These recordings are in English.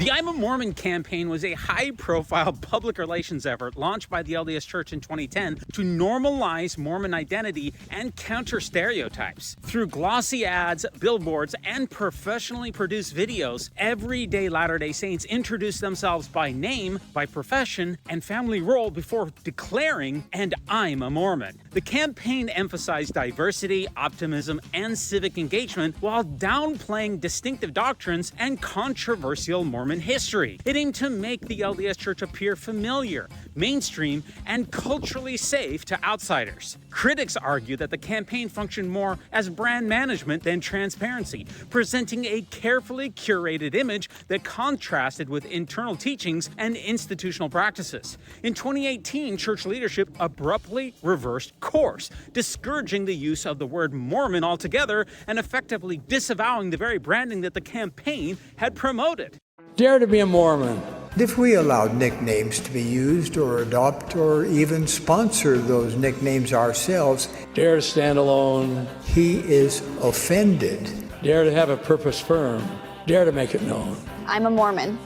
The I'm a Mormon campaign was a high-profile public relations effort launched by the LDS Church in 2010 to normalize Mormon identity and counter stereotypes. Through glossy ads, billboards, and professionally produced videos, everyday Latter-day Saints introduce themselves by name, by profession, and family role before declaring, "And I'm a Mormon." The campaign emphasized diversity, optimism, and civic engagement while downplaying distinctive doctrines and controversial Mormon history. It aimed to make the LDS Church appear familiar, mainstream, and culturally safe to outsiders. Critics argue that the campaign functioned more as brand management than transparency, presenting a carefully curated image that contrasted with internal teachings and institutional practices. In 2018, church leadership abruptly reversed course, discouraging the use of the word Mormon altogether and effectively disavowing the very branding that the campaign had promoted. Dare to be a Mormon. If we allowed nicknames to be used or adopt or even sponsor those nicknames ourselves, Dare to stand alone. he is offended. Dare to have a purpose firm. Dare to make it known. I'm a Mormon.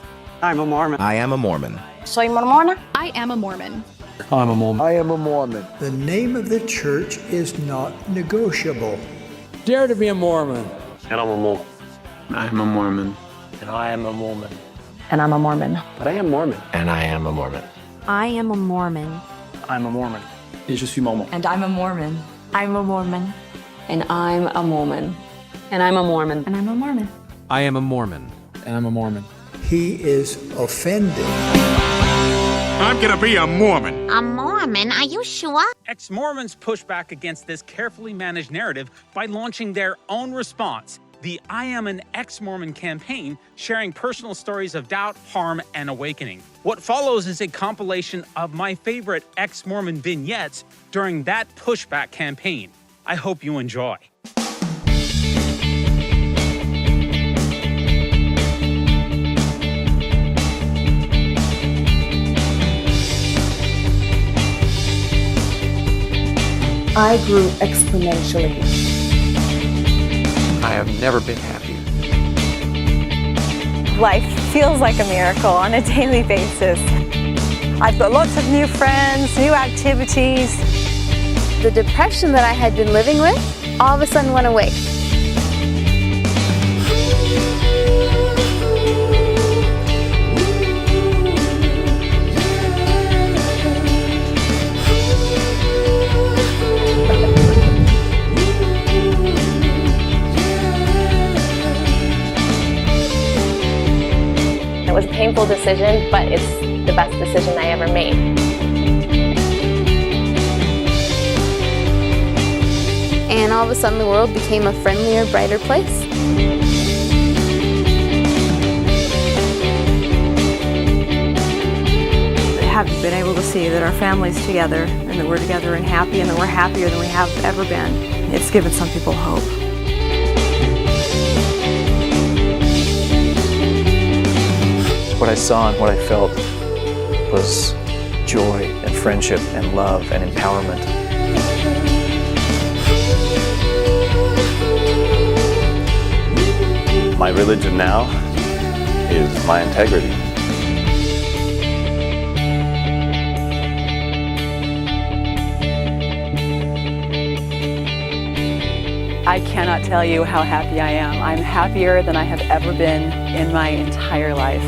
I'm a Mormon. I am a Mormon. Soy mormona. I am a Mormon. I'm a Mormon. I am a Mormon. The name of the church is not negotiable. Dare to be a Mormon. And I'm a Mormon. I'm a Mormon. And I am a Mormon. And I'm a Mormon. But I am Mormon. And I am a Mormon. I am a Mormon. I'm a Mormon. Et je suis Mormon. And I'm a Mormon. I'm a Mormon. And I'm a Mormon. And I'm a Mormon. And I'm a Mormon. I am a Mormon. And I'm a Mormon. He is offended. I'm gonna be a Mormon. A Mormon? Are you sure? Ex-Mormons push back against this carefully managed narrative by launching their own response, the I Am an Ex-Mormon campaign, sharing personal stories of doubt, harm, and awakening. What follows is a compilation of my favorite ex-Mormon vignettes during that pushback campaign. I hope you enjoy. I grew exponentially. I have never been happier. Life feels like a miracle on a daily basis. I've got lots of new friends, new activities. The depression that I had been living with all of a sudden went away. It was a painful decision, but it's the best decision I ever made. And all of a sudden the world became a friendlier, brighter place. Have been able to see that our family's together and that we're together and happy and that we're happier than we have ever been. It's given some people hope. What I saw and what I felt was joy and friendship and love and empowerment. My religion now is my integrity. I cannot tell you how happy I am. I'm happier than I have ever been in my entire life.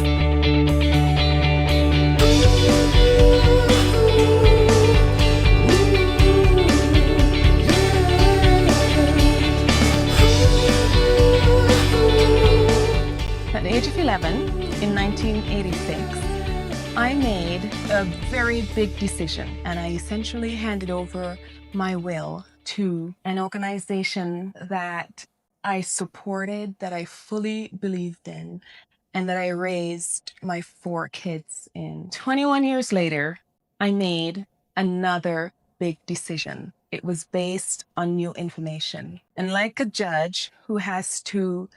At the age of 11, in 1986, I made a very big decision, and I essentially handed over my will to an organization that I supported, that I fully believed in, and that I raised my 4 kids in. 21 years later, I made another big decision. It was based on new information. And like a judge who has to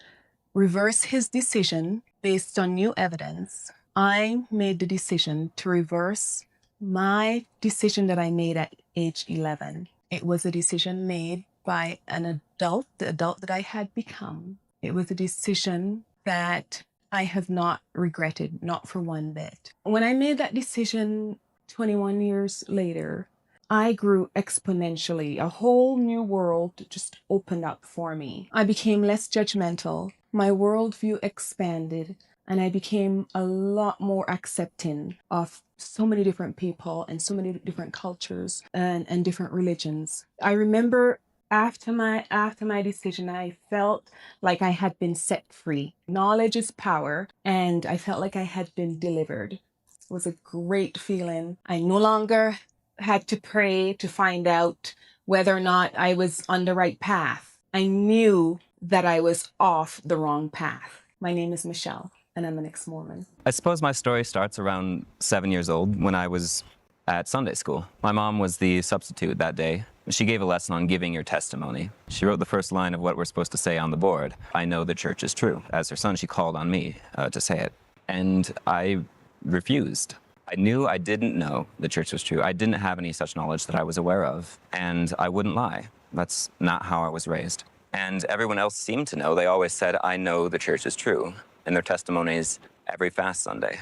reverse his decision based on new evidence, I made the decision to reverse my decision that I made at age 11. It was a decision made by an adult, the adult that I had become. It was a decision that I have not regretted, not for one bit. When I made that decision 21 years later, I grew exponentially. A whole new world just opened up for me. I became less judgmental. My worldview expanded, and I became a lot more accepting of so many different people and so many different cultures and different religions. I remember after my decision, I felt like I had been set free. Knowledge is power, and I felt like I had been delivered. It was a great feeling. I no longer had to pray to find out whether or not I was on the right path. I knew that I was off the wrong path. My name is Michelle, and I'm an ex-Mormon. I suppose my story starts around 7 years old when I was at Sunday school. My mom was the substitute that day. She gave a lesson on giving your testimony. She wrote the first line of what we're supposed to say on the board. I know the church is true. As her son, she called on me to say it. And I refused. I knew I didn't know the church was true. I didn't have any such knowledge that I was aware of. And I wouldn't lie. That's not how I was raised. And everyone else seemed to know. They always said, I know the church is true, in their testimonies every fast Sunday.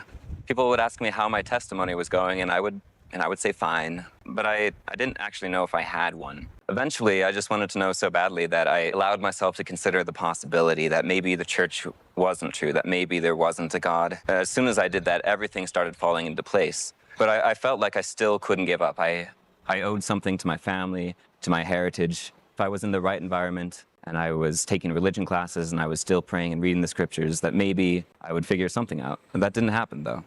People would ask me how my testimony was going, and I would say fine, but I didn't actually know if I had one. Eventually, I just wanted to know so badly that I allowed myself to consider the possibility that maybe the church wasn't true, that maybe there wasn't a God. As soon as I did that, everything started falling into place. But I felt like I still couldn't give up. I owed something to my family, to my heritage. If I was in the right environment, and I was taking religion classes, and I was still praying and reading the scriptures, that maybe I would figure something out. And that didn't happen, though.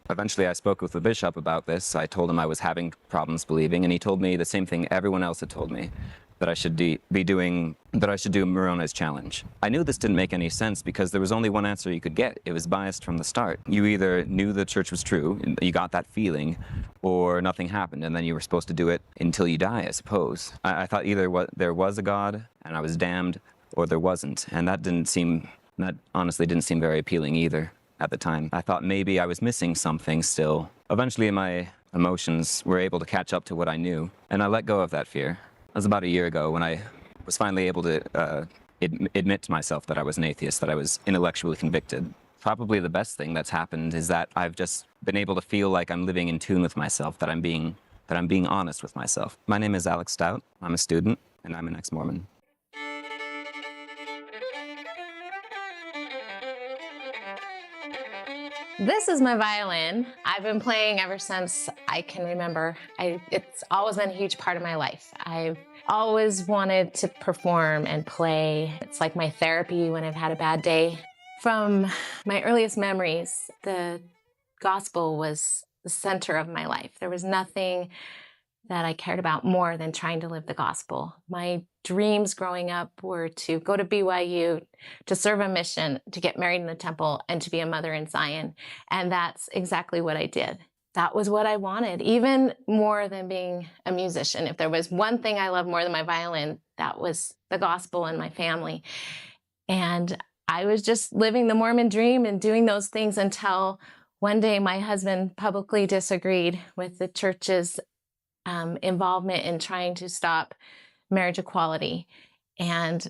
Eventually I spoke with the bishop about this. I told him I was having problems believing, and he told me the same thing everyone else had told me, that I should do Moroni's challenge. I knew this didn't make any sense because there was only one answer you could get. It was biased from the start. You either knew the church was true, and you got that feeling, or nothing happened, and then you were supposed to do it until you die, I suppose. I thought either there was a God, and I was damned, or there wasn't, and that honestly didn't seem very appealing either at the time. I thought maybe I was missing something still. Eventually my emotions were able to catch up to what I knew, and I let go of that fear. That was about a year ago when I was finally able to admit to myself that I was an atheist, that I was intellectually convicted. Probably the best thing that's happened is that I've just been able to feel like I'm living in tune with myself, that I'm being honest with myself. My name is Alex Stout. I'm a student, and I'm an ex-Mormon. This is my violin. I've been playing ever since I can remember. It's always been a huge part of my life. I've always wanted to perform and play. It's like my therapy when I've had a bad day. From my earliest memories, the gospel was the center of my life. There was nothing that I cared about more than trying to live the gospel. My dreams growing up were to go to BYU, to serve a mission, to get married in the temple, and to be a mother in Zion. And that's exactly what I did. That was what I wanted, even more than being a musician. If there was one thing I loved more than my violin, that was the gospel and my family. And I was just living the Mormon dream and doing those things until one day my husband publicly disagreed with the church's involvement in trying to stop marriage equality. And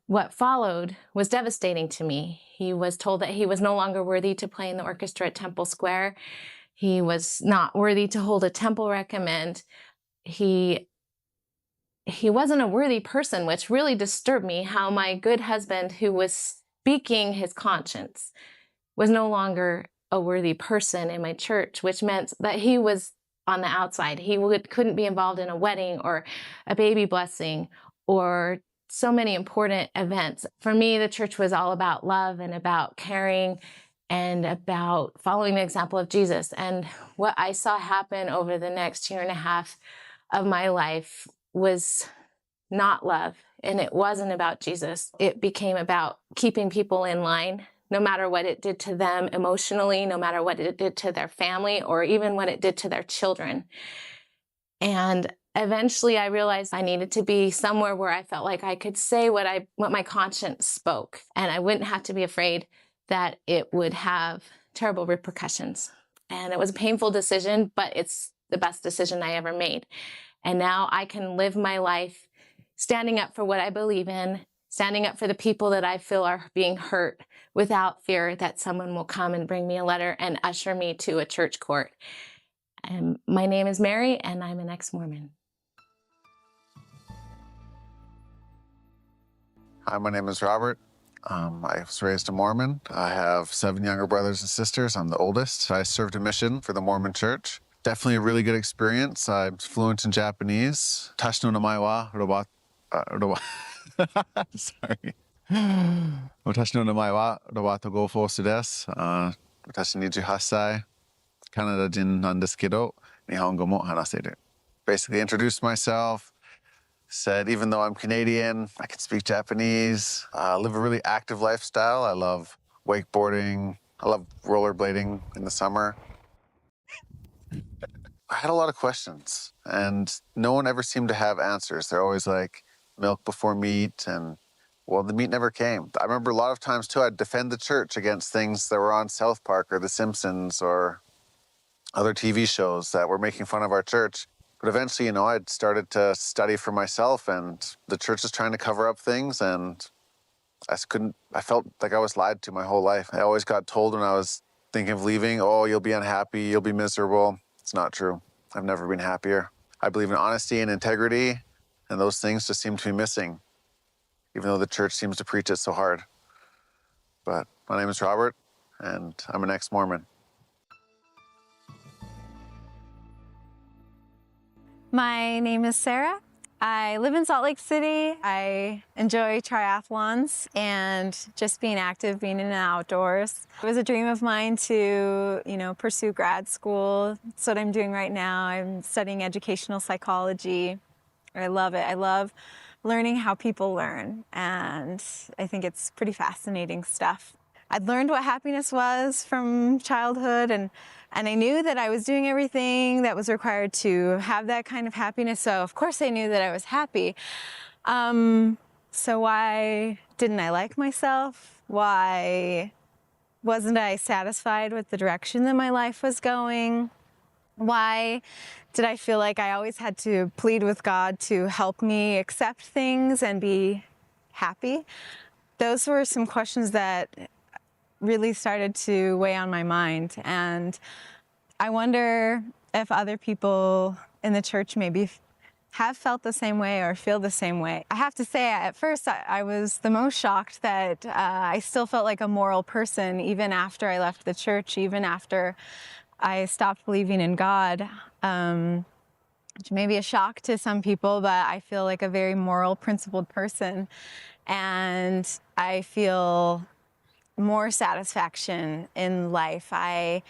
what followed was devastating to me. He was told that he was no longer worthy to play in the orchestra at Temple Square. He was not worthy to hold a temple recommend. He wasn't a worthy person, which really disturbed me, how my good husband, who was speaking his conscience, was no longer a worthy person in my church, which meant that he was on the outside. He couldn't be involved in a wedding or a baby blessing or so many important events. For me, the church was all about love and about caring and about following the example of Jesus. And what I saw happen over the next year and a half of my life was not love, and it wasn't about Jesus. It became about keeping people in line, no matter what it did to them emotionally, no matter what it did to their family, or even what it did to their children. And eventually I realized I needed to be somewhere where I felt like I could say what my conscience spoke, and I wouldn't have to be afraid that it would have terrible repercussions. And it was a painful decision, but it's the best decision I ever made. And now I can live my life standing up for what I believe in, standing up for the people that I feel are being hurt without fear that someone will come and bring me a letter and usher me to a church court. And my name is Mary, and I'm an ex-Mormon. Hi, my name is Robert. I was raised a Mormon. I have 7 younger brothers and sisters. I'm the oldest. I served a mission for the Mormon Church. Definitely a really good experience. I'm fluent in Japanese. Tashino namae wa sorry. 私の名前はロバート・ゴーフォースです。私28歳。カナダ人なんですけど、日本語も話せる。Basically introduced myself, said even though I'm Canadian, I can speak Japanese, live a really active lifestyle. I love wakeboarding. I love rollerblading in the summer. I had a lot of questions, and no one ever seemed to have answers. They're always like, milk before meat, and well, the meat never came. I remember a lot of times, too, I'd defend the church against things that were on South Park or The Simpsons or other TV shows that were making fun of our church. But eventually, I'd started to study for myself, and the church was trying to cover up things, and I felt like I was lied to my whole life. I always got told when I was thinking of leaving, oh, you'll be unhappy, you'll be miserable. It's not true. I've never been happier. I believe in honesty and integrity, and those things just seem to be missing, even though the church seems to preach it so hard. But my name is Robert, and I'm an ex-Mormon. My name is Sarah. I live in Salt Lake City. I enjoy triathlons and just being active, being in the outdoors. It was a dream of mine to, pursue grad school. That's what I'm doing right now. I'm studying educational psychology. I love it. I love learning how people learn, and I think it's pretty fascinating stuff. I'd learned what happiness was from childhood, and I knew that I was doing everything that was required to have that kind of happiness, so of course I knew that I was happy. So why didn't I like myself? Why wasn't I satisfied with the direction that my life was going? Why did I feel like I always had to plead with God to help me accept things and be happy? Those were some questions that really started to weigh on my mind, and I wonder if other people in the church maybe have felt the same way or feel the same way. I have to say, at first I was the most shocked that I still felt like a moral person even after I left the church, even after I stopped believing in God, which may be a shock to some people, but I feel like a very moral, principled person, and I feel more satisfaction in life. I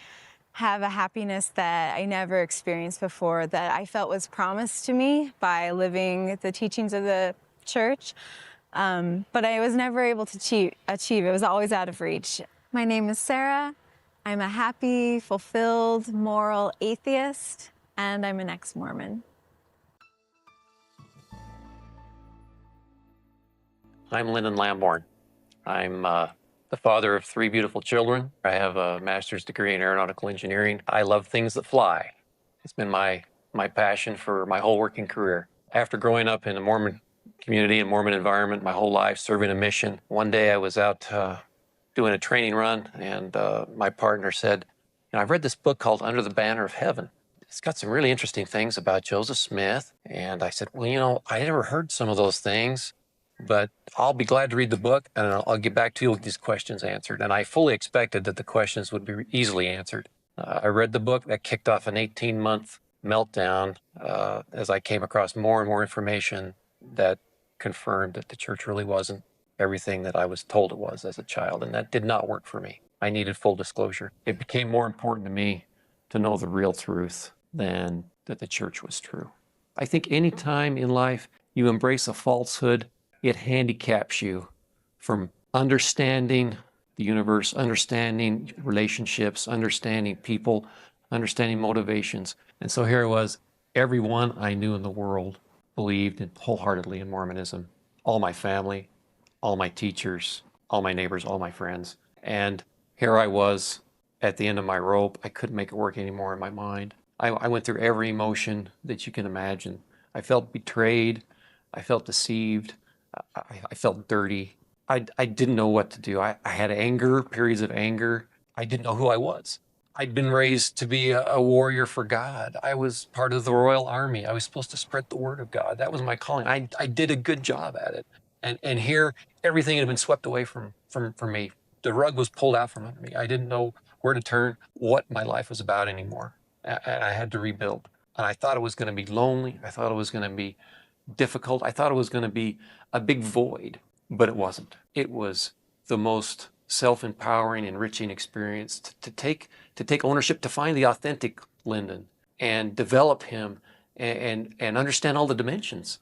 have a happiness that I never experienced before, that I felt was promised to me by living the teachings of the church, but I was never able to achieve. It was always out of reach. My name is Sarah. I'm a happy, fulfilled, moral atheist, and I'm an ex-Mormon. I'm Lyndon Lamborn. I'm the father of 3 beautiful children. I have a master's degree in aeronautical engineering. I love things that fly. It's been my passion for my whole working career. After growing up in a Mormon community and Mormon environment my whole life, serving a mission, one day I was out doing a training run, and my partner said, I've read this book called Under the Banner of Heaven. It's got some really interesting things about Joseph Smith. And I said, well, I never heard some of those things, but I'll be glad to read the book, and I'll get back to you with these questions answered. And I fully expected that the questions would be easily answered. I read the book. That kicked off an 18-month meltdown as I came across more and more information that confirmed that the church really wasn't everything that I was told it was as a child, and that did not work for me. I needed full disclosure. It became more important to me to know the real truth than that the church was true. I think any time in life you embrace a falsehood, it handicaps you from understanding the universe, understanding relationships, understanding people, understanding motivations. And so here it was, everyone I knew in the world believed wholeheartedly in Mormonism. All my family, all my teachers, all my neighbors, all my friends. And here I was at the end of my rope. I couldn't make it work anymore in my mind. I went through every emotion that you can imagine. I felt betrayed. I felt deceived. I felt dirty. I didn't know what to do. I had anger, periods of anger. I didn't know who I was. I'd been raised to be a warrior for God. I was part of the Royal Army. I was supposed to spread the word of God. That was my calling. I did a good job at it. And here, everything had been swept away from me. The rug was pulled out from under me. I didn't know where to turn, what my life was about anymore. And I had to rebuild. And I thought it was going to be lonely. I thought it was going to be difficult. I thought it was going to be a big void, but it wasn't. It was the most self-empowering, enriching experience to take ownership, to find the authentic Lyndon and develop him and understand all the dimensions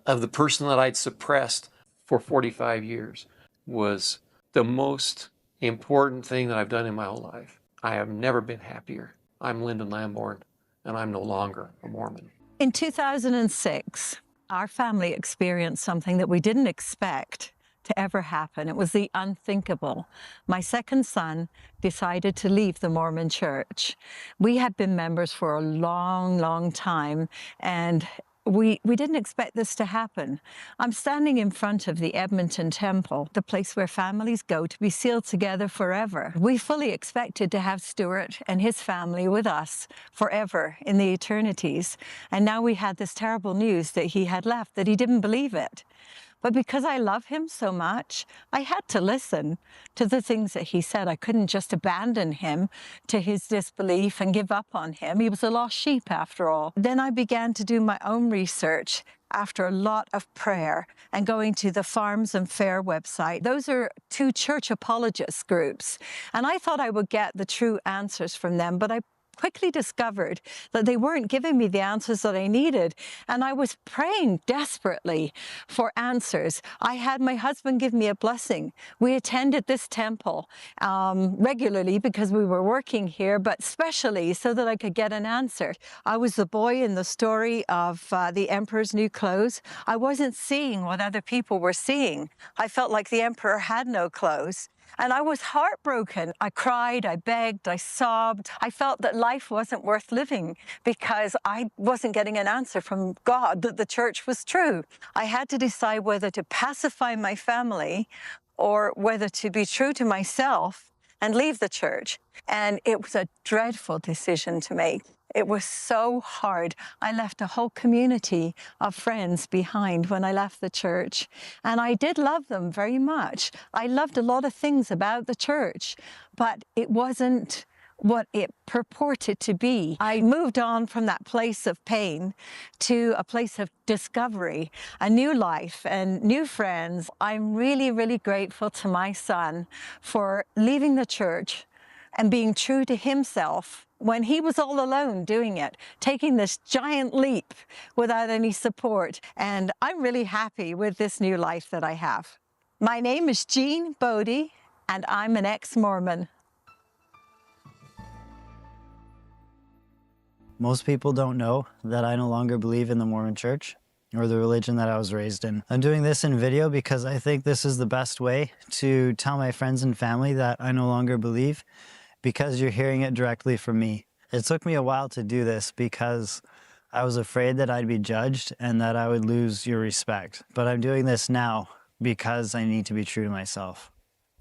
of the person that I'd suppressed for 45 years was the most important thing that I've done in my whole life. I have never been happier. I'm Lyndon Lamborn, and I'm no longer a Mormon. In 2006, our family experienced something that we didn't expect to ever happen. It was the unthinkable. My second son decided to leave the Mormon Church. We had been members for a long, long time, and we didn't expect this to happen. I'm standing in front of the Edmonton Temple, the place where families go to be sealed together forever. We fully expected to have Stuart and his family with us forever in the eternities. And now we had this terrible news that he had left, that he didn't believe it. But because I love him so much, I had to listen to the things that he said. I couldn't just abandon him to his disbelief and give up on him. He was a lost sheep after all. Then I began to do my own research after a lot of prayer and going to the Farms and Fair website. Those are two church apologist groups. And I thought I would get the true answers from them, but I quickly discovered that they weren't giving me the answers that I needed. And I was praying desperately for answers. I had my husband give me a blessing. We attended this temple regularly because we were working here, but specially so that I could get an answer. I was the boy in the story of the Emperor's New Clothes. I wasn't seeing what other people were seeing. I felt like the Emperor had no clothes. And I was heartbroken. I cried, I begged, I sobbed. I felt that life wasn't worth living because I wasn't getting an answer from God that the church was true. I had to decide whether to pacify my family or whether to be true to myself and leave the church. And it was a dreadful decision to make. It was so hard. I left a whole community of friends behind when I left the church. And I did love them very much. I loved a lot of things about the church, but it wasn't what it purported to be. I moved on from that place of pain to a place of discovery, a new life and new friends. I'm really, really grateful to my son for leaving the church and being true to himself when he was all alone doing it, taking this giant leap without any support. And I'm really happy with this new life that I have. My name is Jean Bodie, and I'm an ex-Mormon. Most people don't know that I no longer believe in the Mormon Church or the religion that I was raised in. I'm doing this in video because I think this is the best way to tell my friends and family that I no longer believe, because you're hearing it directly from me. It took me a while to do this because I was afraid that I'd be judged and that I would lose your respect. But I'm doing this now because I need to be true to myself.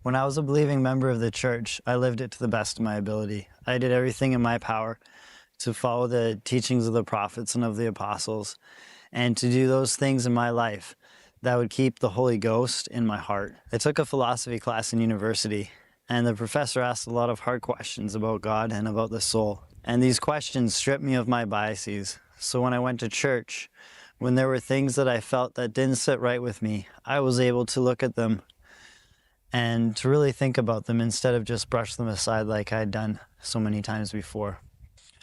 When I was a believing member of the church, I lived it to the best of my ability. I did everything in my power to follow the teachings of the prophets and of the apostles, and to do those things in my life that would keep the Holy Ghost in my heart. I took a philosophy class in university, and the professor asked a lot of hard questions about God and about the soul. And these questions stripped me of my biases. So when I went to church, when there were things that I felt that didn't sit right with me, I was able to look at them and to really think about them instead of just brush them aside like I'd done so many times before.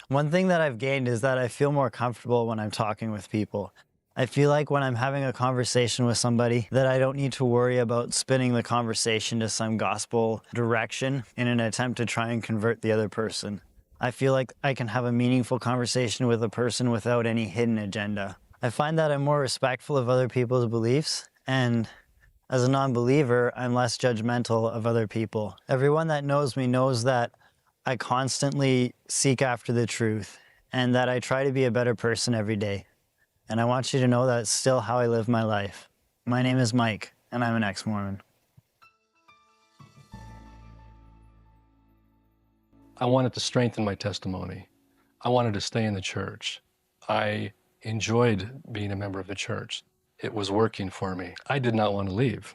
One thing that I've gained is that I feel more comfortable when I'm talking with people. I feel like when I'm having a conversation with somebody that I don't need to worry about spinning the conversation to some gospel direction in an attempt to try and convert the other person. I feel like I can have a meaningful conversation with a person without any hidden agenda. I find that I'm more respectful of other people's beliefs, and as a non-believer, I'm less judgmental of other people. Everyone that knows me knows that I constantly seek after the truth and that I try to be a better person every day. And I want you to know that's still how I live my life. My name is Mike, and I'm an ex-Mormon. I wanted to strengthen my testimony. I wanted to stay in the church. I enjoyed being a member of the church. It was working for me. I did not want to leave.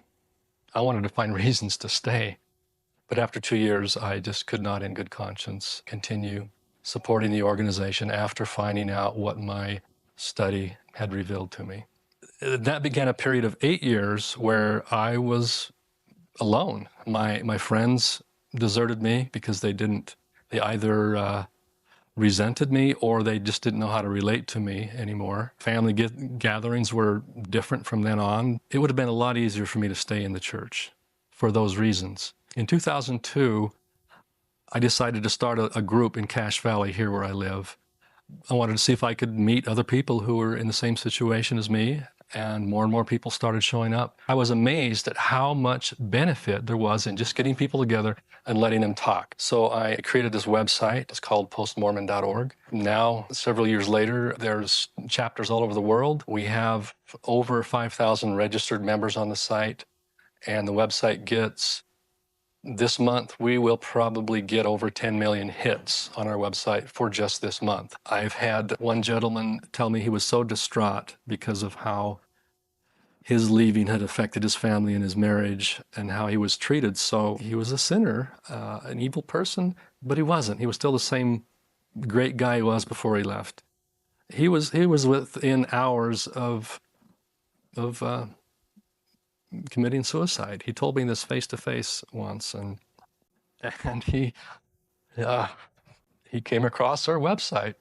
I wanted to find reasons to stay. But after 2 years, I just could not in good conscience continue supporting the organization after finding out what my study had revealed to me. That began a period of 8 years where I was alone. My friends deserted me because they either resented me or they just didn't know how to relate to me anymore. Family gatherings were different from then on. It would have been a lot easier for me to stay in the church for those reasons. In 2002, I decided to start a group in Cache Valley, here where I live. I wanted to see if I could meet other people who were in the same situation as me, and more people started showing up. I was amazed at how much benefit there was in just getting people together and letting them talk. So I created this website. It's called postmormon.org. Now, several years later, there's chapters all over the world. We have over 5,000 registered members on the site, and the website gets, this month, we will probably get over 10 million hits on our website for just this month. I've had one gentleman tell me he was so distraught because of how his leaving had affected his family and his marriage and how he was treated. So he was a sinner, an evil person, but he wasn't. He was still the same great guy he was before he left. He was within hours of committing suicide. He told me this face-to-face once, and he came across our website,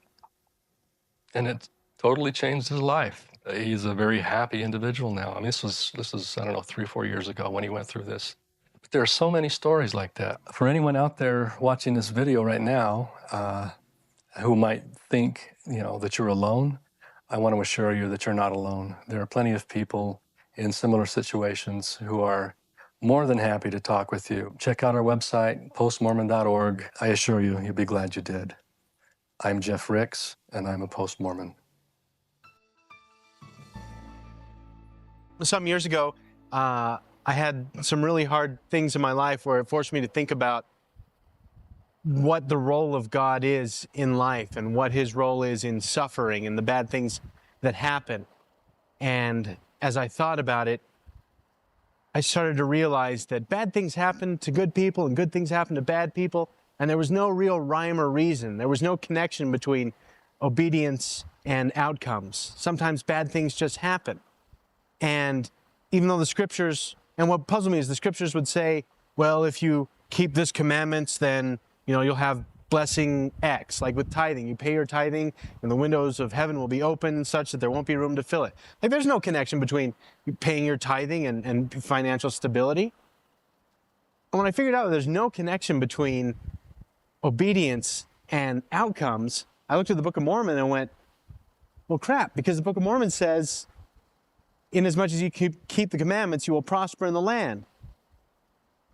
and it totally changed his life. He's a very happy individual now. I mean, this is I don't know, 3 or 4 years ago when he went through this. But there are so many stories like that. For anyone out there watching this video right now who might think, that you're alone, I want to assure you that you're not alone. There are plenty of people in similar situations who are more than happy to talk with you. Check out our website, postmormon.org. I assure you, you'll be glad you did. I'm Jeff Ricks, and I'm a post-Mormon. Some years ago, I had some really hard things in my life where it forced me to think about what the role of God is in life and what his role is in suffering and the bad things that happen. And as I thought about it, I started to realize that bad things happen to good people and good things happen to bad people, and there was no real rhyme or reason. There was no connection between obedience and outcomes. Sometimes bad things just happen. And even though the scriptures, and what puzzled me is the scriptures would say, well, if you keep this commandments, then you'll have blessing X, like with tithing. You pay your tithing and the windows of heaven will be open such that there won't be room to fill it. Like there's no connection between paying your tithing and financial stability. And when I figured out there's no connection between obedience and outcomes, I looked at the Book of Mormon and went, well, crap, because the Book of Mormon says, inasmuch as you keep the commandments, you will prosper in the land.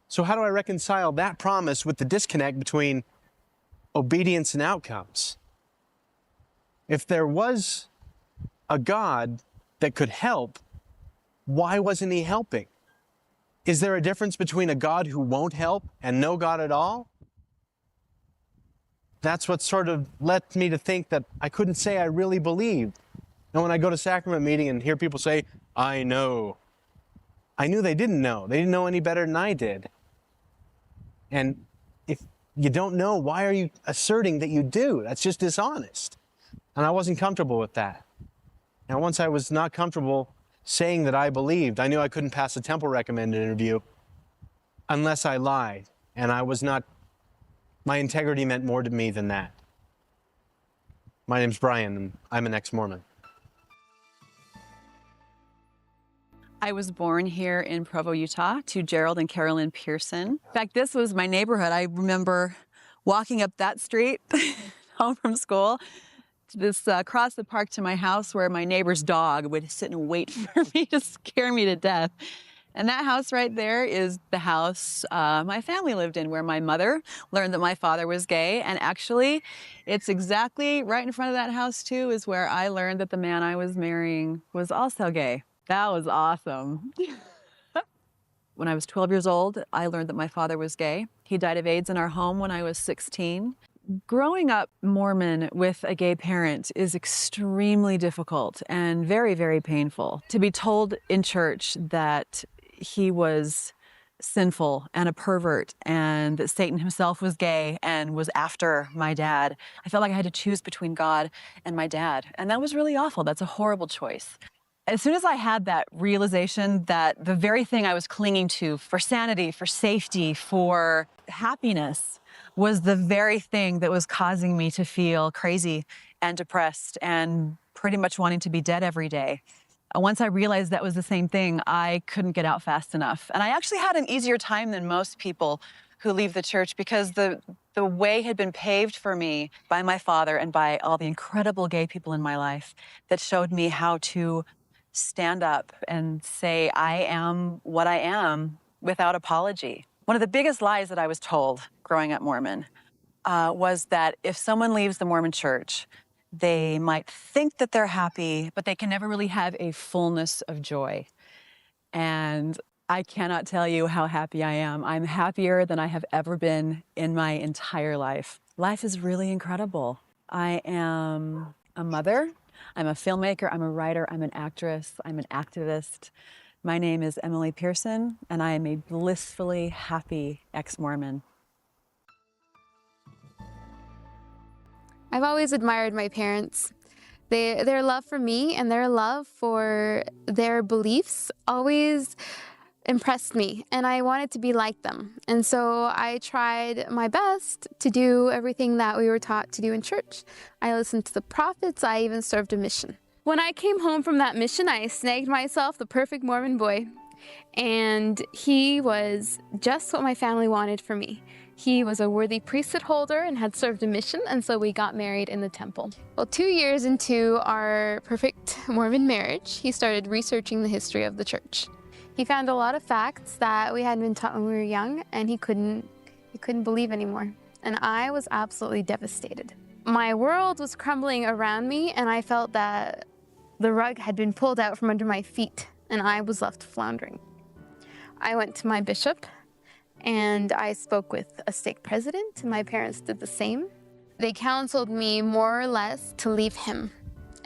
So how do I reconcile that promise with the disconnect between obedience and outcomes? If there was a God that could help, why wasn't he helping? Is there a difference between a God who won't help and no God at all? That's what sort of led me to think that I couldn't say I really believed. And when I go to sacrament meeting and hear people say, I know, I knew they didn't know. They didn't know any better than I did. And if you don't know, why are you asserting that you do? That's just dishonest. And I wasn't comfortable with that. And once I was not comfortable saying that I believed, I knew I couldn't pass a temple recommended interview unless I lied. And I was not, my integrity meant more to me than that. My name's Brian, and I'm an ex-Mormon. I was born here in Provo, Utah, to Gerald and Carolyn Pearson. In fact, this was my neighborhood. I remember walking up that street home from school to this across the park to my house where my neighbor's dog would sit and wait for me to scare me to death. And that house right there is the house my family lived in, where my mother learned that my father was gay. And actually, it's exactly right in front of that house, too, is where I learned that the man I was marrying was also gay. That was awesome. When I was 12 years old, I learned that my father was gay. He died of AIDS in our home when I was 16. Growing up Mormon with a gay parent is extremely difficult and very, very painful. To be told in church that he was sinful and a pervert and that Satan himself was gay and was after my dad, I felt like I had to choose between God and my dad. And that was really awful. That's a horrible choice. As soon as I had that realization that the very thing I was clinging to for sanity, for safety, for happiness was the very thing that was causing me to feel crazy and depressed and pretty much wanting to be dead every day. Once I realized that was the same thing, I couldn't get out fast enough. And I actually had an easier time than most people who leave the church because the way had been paved for me by my father and by all the incredible gay people in my life that showed me how to stand up and say, I am what I am without apology. One of the biggest lies that I was told growing up Mormon was that if someone leaves the Mormon church, they might think that they're happy, but they can never really have a fullness of joy. And I cannot tell you how happy I am. I'm happier than I have ever been in my entire life. Life is really incredible. I am a mother. I'm a filmmaker, I'm a writer, I'm an actress, I'm an activist. My name is Emily Pearson, and I am a blissfully happy ex-Mormon. I've always admired my parents. Their love for me and their love for their beliefs always impressed me, and I wanted to be like them. And so I tried my best to do everything that we were taught to do in church. I listened to the prophets, I even served a mission. When I came home from that mission, I snagged myself the perfect Mormon boy. And he was just what my family wanted for me. He was a worthy priesthood holder and had served a mission, and so we got married in the temple. Well, 2 years into our perfect Mormon marriage, he started researching the history of the church. He found a lot of facts that we hadn't been taught when we were young, and he couldn't believe anymore. And I was absolutely devastated. My world was crumbling around me, and I felt that the rug had been pulled out from under my feet, and I was left floundering. I went to my bishop, and I spoke with a stake president, and my parents did the same. They counseled me more or less to leave him.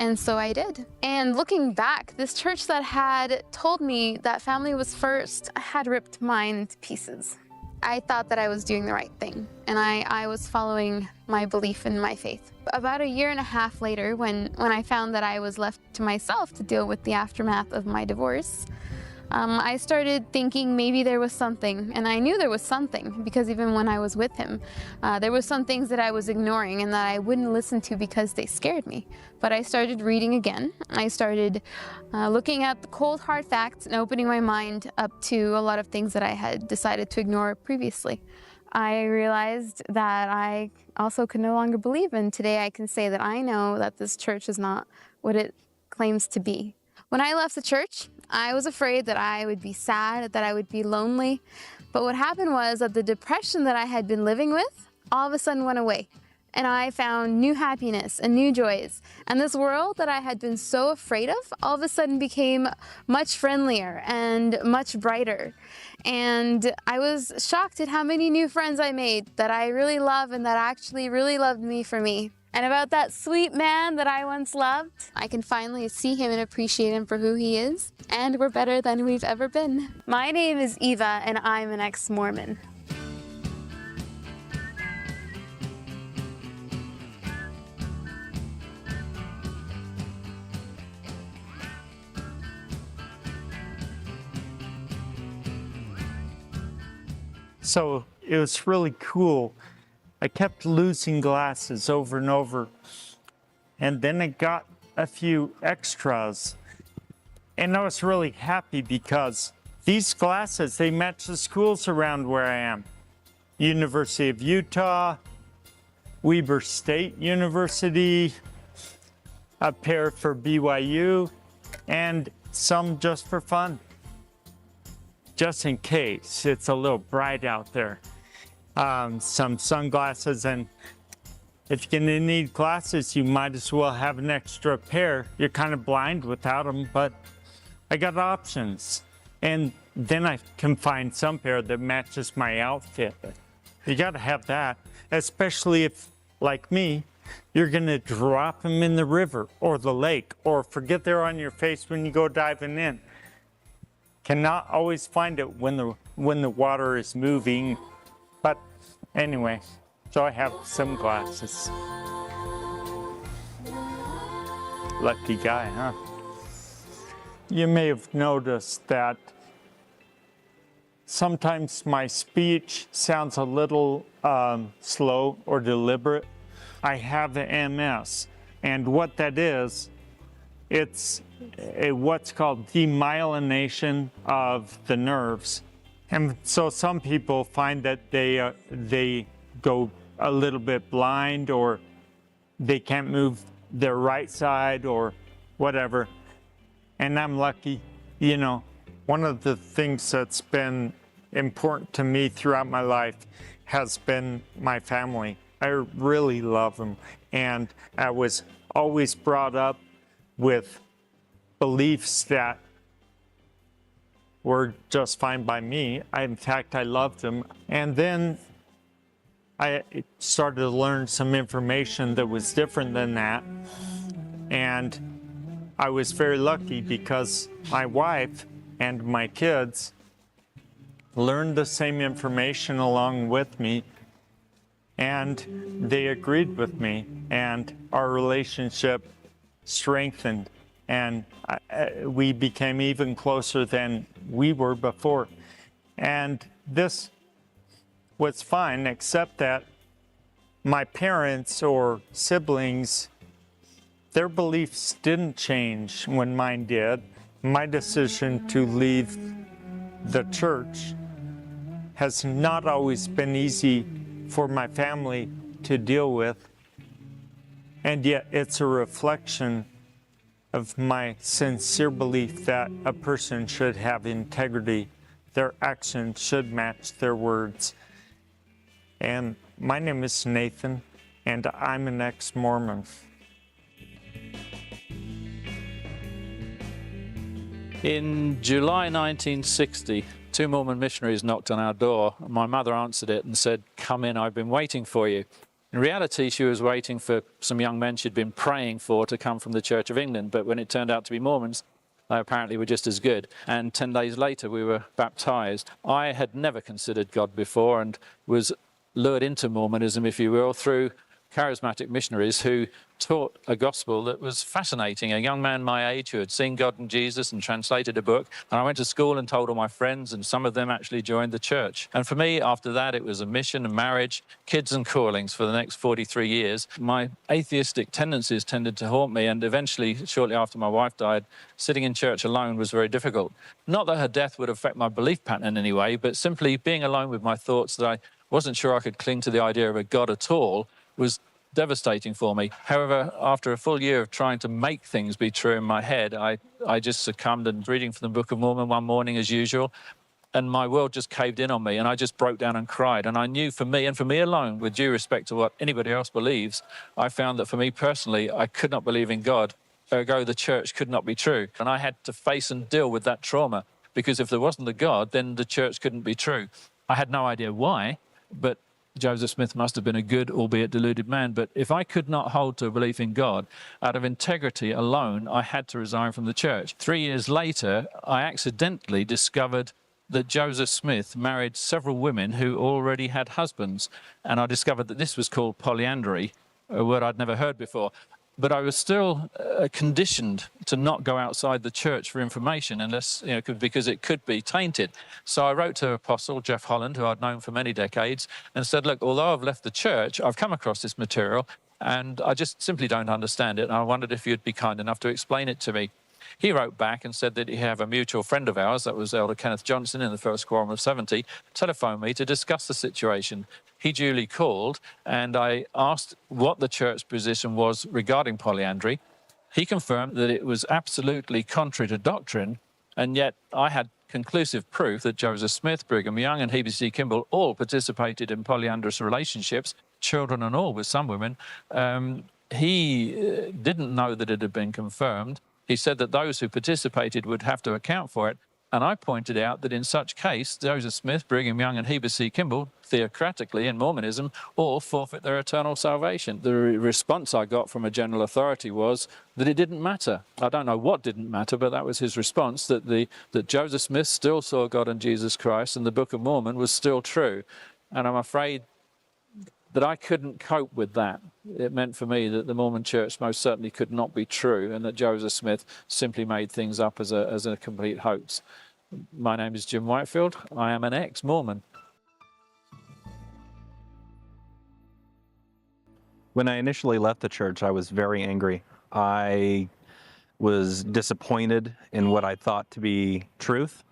And so I did. And looking back, this church that had told me that family was first had ripped mine to pieces. I thought that I was doing the right thing, and I was following my belief in my faith. About 1.5 years later, when I found that I was left to myself to deal with the aftermath of my divorce, I started thinking maybe there was something, and I knew there was something because even when I was with him, there were some things that I was ignoring and that I wouldn't listen to because they scared me. But I started reading again. I started looking at the cold, hard facts and opening my mind up to a lot of things that I had decided to ignore previously. I realized that I also could no longer believe, and today I can say that I know that this church is not what it claims to be. When I left the church, I was afraid that I would be sad, that I would be lonely. But what happened was that the depression that I had been living with all of a sudden went away. And I found new happiness and new joys. And this world that I had been so afraid of all of a sudden became much friendlier and much brighter. And I was shocked at how many new friends I made that I really love and that actually really loved me for me. And about that sweet man that I once loved, I can finally see him and appreciate him for who he is. And we're better than we've ever been. My name is Eva, and I'm an ex-Mormon. So it was really cool. I kept losing glasses over and over. And then I got a few extras. And I was really happy because these glasses, they match the schools around where I am. University of Utah, Weber State University, a pair for BYU, and some just for fun. Just in case it's a little bright out there. Some sunglasses, and if you're gonna need glasses, you might as well have an extra pair. You're kind of blind without them, but I got options. And then I can find some pair that matches my outfit. You got to have that, especially if, like me, you're going to drop them in the river or the lake or forget they're on your face when you go diving in. Cannot always find it when the water is moving. But anyway, so I have some glasses. Lucky guy, huh? You may have noticed that sometimes my speech sounds a little slow or deliberate. I have the MS, and what that is, it's what's called demyelination of the nerves. And so some people find that they go a little bit blind, or they can't move their right side or whatever. And I'm lucky, you know. One of the things that's been important to me throughout my life has been my family. I really love them. And I was always brought up with beliefs that were just fine by me. In fact, I loved them. And then I started to learn some information that was different than that. And I was very lucky because my wife and my kids learned the same information along with me, and they agreed with me, and our relationship strengthened, and we became even closer than we were before. And this was fine, except that my parents or siblings, their beliefs didn't change when mine did. My decision to leave the church has not always been easy for my family to deal with, and yet it's a reflection of my sincere belief that a person should have integrity. Their actions should match their words. And my name is Nathan, and I'm an ex-Mormon. In July 1960, 2 Mormon missionaries knocked on our door. My mother answered it and said, "Come in, I've been waiting for you." In reality, she was waiting for some young men she'd been praying for to come from the Church of England, but when it turned out to be Mormons, they apparently were just as good. And 10 days later, we were baptized. I had never considered God before and was lured into Mormonism, if you will, through charismatic missionaries who taught a gospel that was fascinating. A young man my age who had seen God and Jesus and translated a book. And I went to school and told all my friends, and some of them actually joined the church. And for me, after that, it was a mission, a marriage, kids and callings for the next 43 years. My atheistic tendencies tended to haunt me, and eventually, shortly after my wife died, sitting in church alone was very difficult. Not that her death would affect my belief pattern in any way, but simply being alone with my thoughts that I wasn't sure I could cling to the idea of a God at all was devastating for me. However, after a full year of trying to make things be true in my head, I just succumbed and reading from the Book of Mormon one morning as usual, and my world just caved in on me, and I just broke down and cried. And I knew for me, and for me alone, with due respect to what anybody else believes, I found that for me personally, I could not believe in God. Ergo, the church could not be true. And I had to face and deal with that trauma, because if there wasn't a God, then the church couldn't be true. I had no idea why, but Joseph Smith must have been a good, albeit deluded man. But if I could not hold to a belief in God, out of integrity alone, I had to resign from the church. 3 years later, I accidentally discovered that Joseph Smith married several women who already had husbands. And I discovered that this was called polyandry, a word I'd never heard before. But I was still conditioned to not go outside the church for information unless, because it could be tainted. So I wrote to Apostle Jeff Holland, who I'd known for many decades, and said, look, although I've left the church, I've come across this material and I just simply don't understand it. And I wondered if you'd be kind enough to explain it to me. He wrote back and said that he had a mutual friend of ours, that was Elder Kenneth Johnson in the First Quorum of 70, telephoned me to discuss the situation. He duly called, and I asked what the church position was regarding polyandry. He confirmed that it was absolutely contrary to doctrine, and yet I had conclusive proof that Joseph Smith, Brigham Young, and Heber C. Kimball all participated in polyandrous relationships, children and all with some women. He didn't know that it had been confirmed. He said that those who participated would have to account for it. And I pointed out that in such case, Joseph Smith, Brigham Young, and Heber C. Kimball, theocratically in Mormonism, all forfeit their eternal salvation. The response I got from a general authority was that it didn't matter. I don't know what didn't matter, but that was his response, that Joseph Smith still saw God and Jesus Christ, and the Book of Mormon was still true. And I'm afraid that I couldn't cope with that. It meant for me that the Mormon Church most certainly could not be true, and that Joseph Smith simply made things up as a complete hoax. My name is Jim Whitefield. I am an ex-Mormon. When I initially left the church, I was very angry. I was disappointed in what I thought to be truth.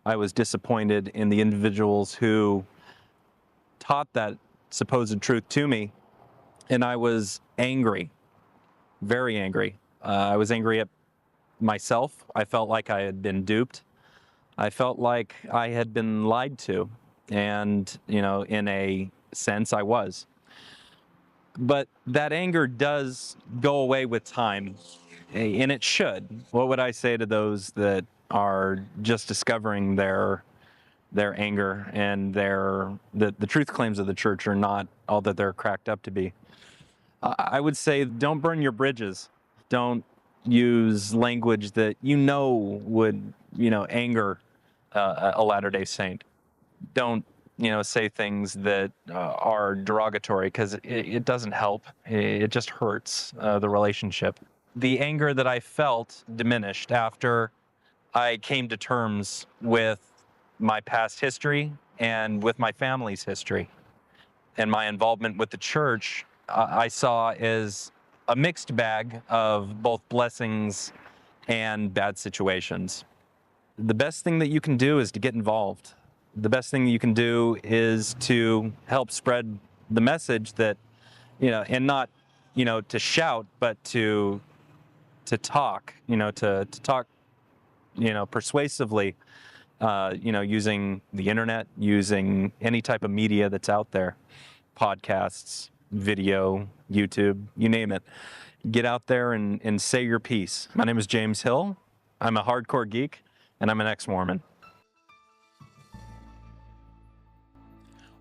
I was disappointed in the individuals who taught that supposed truth to me, and I was angry, very angry. I was angry at myself. I felt like I had been duped. I felt like I had been lied to, and, you know, in a sense I was. But that anger does go away with time, and it should. What would I say to those that are just discovering their anger and the truth claims of the church are not all that they're cracked up to be? I would say don't burn your bridges. Don't use language that you know would, anger a Latter-day Saint. Don't, say things that are derogatory, because it doesn't help. It just hurts the relationship. The anger that I felt diminished after I came to terms with my past history and with my family's history. And my involvement with the church, I saw as a mixed bag of both blessings and bad situations. The best thing that you can do is to get involved. The best thing you can do is to help spread the message that, and not, to shout, but to talk, to talk, persuasively, using the internet, using any type of media that's out there, podcasts, video, YouTube, you name it. Get out there and say your piece. My name is James Hill. I'm a hardcore geek, and I'm an ex-Mormon.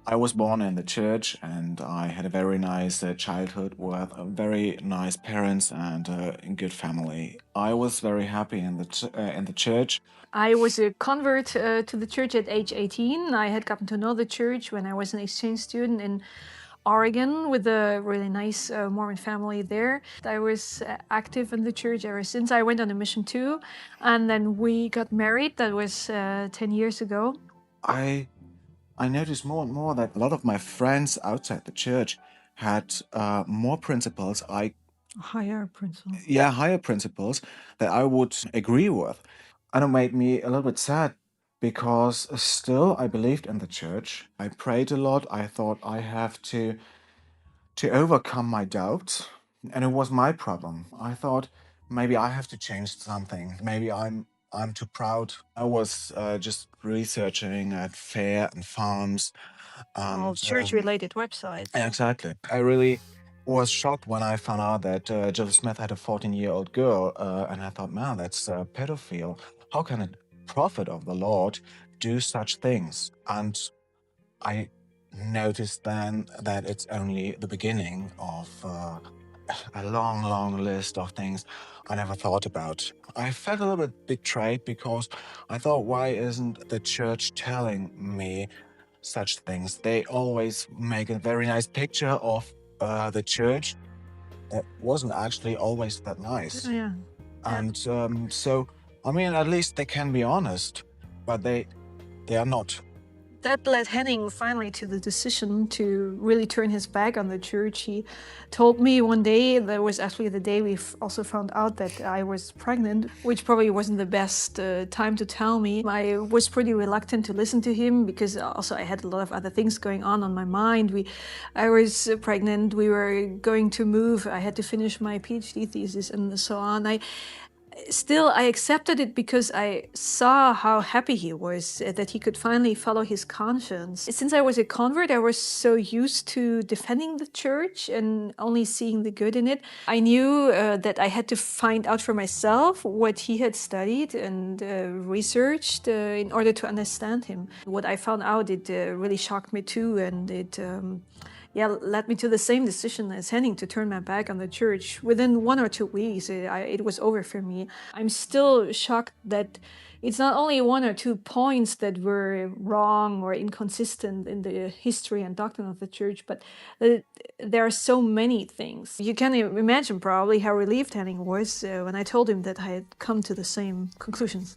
I was born in the church, and I had a very nice childhood with very nice parents and a good family. I was very happy in the church. I was a convert to the church at age 18. I had gotten to know the church when I was an exchange student in Oregon with a really nice Mormon family there. I was active in the church ever since. I went on a mission too, and then we got married. That was 10 years ago. I noticed more and more that a lot of my friends outside the church had more principles. Higher principles. Yeah, higher principles that I would agree with. And it made me a little bit sad, because still I believed in the church. I prayed a lot. I thought I have to overcome my doubts, and it was my problem. I thought maybe I have to change something. Maybe I'm too proud. I was just researching at fair and farms. All church-related websites. Exactly. I really was shocked when I found out that Joseph Smith had a 14-year-old girl, and I thought, man, that's a pedophile. How can a prophet of the Lord do such things? And I noticed then that it's only the beginning of a long, long list of things I never thought about. I felt a little bit betrayed, because I thought, why isn't the church telling me such things? They always make a very nice picture of the church that wasn't actually always that nice. Yeah. And so, I mean, at least they can be honest, but they are not. That led Henning finally to the decision to really turn his back on the church. He told me one day, that was actually the day we also found out that I was pregnant, which probably wasn't the best time to tell me. I was pretty reluctant to listen to him, because also I had a lot of other things going on my mind. I was pregnant, we were going to move, I had to finish my PhD thesis and so on. still, I accepted it because I saw how happy he was, that he could finally follow his conscience. Since I was a convert, I was so used to defending the church and only seeing the good in it. I knew that I had to find out for myself what he had studied and researched in order to understand him. What I found out, it really shocked me too, and it led me to the same decision as Henning, to turn my back on the church. Within 1 or 2 weeks, it was over for me. I'm still shocked that it's not only 1 or 2 points that were wrong or inconsistent in the history and doctrine of the church, but there are so many things. You can imagine probably how relieved Henning was when I told him that I had come to the same conclusions.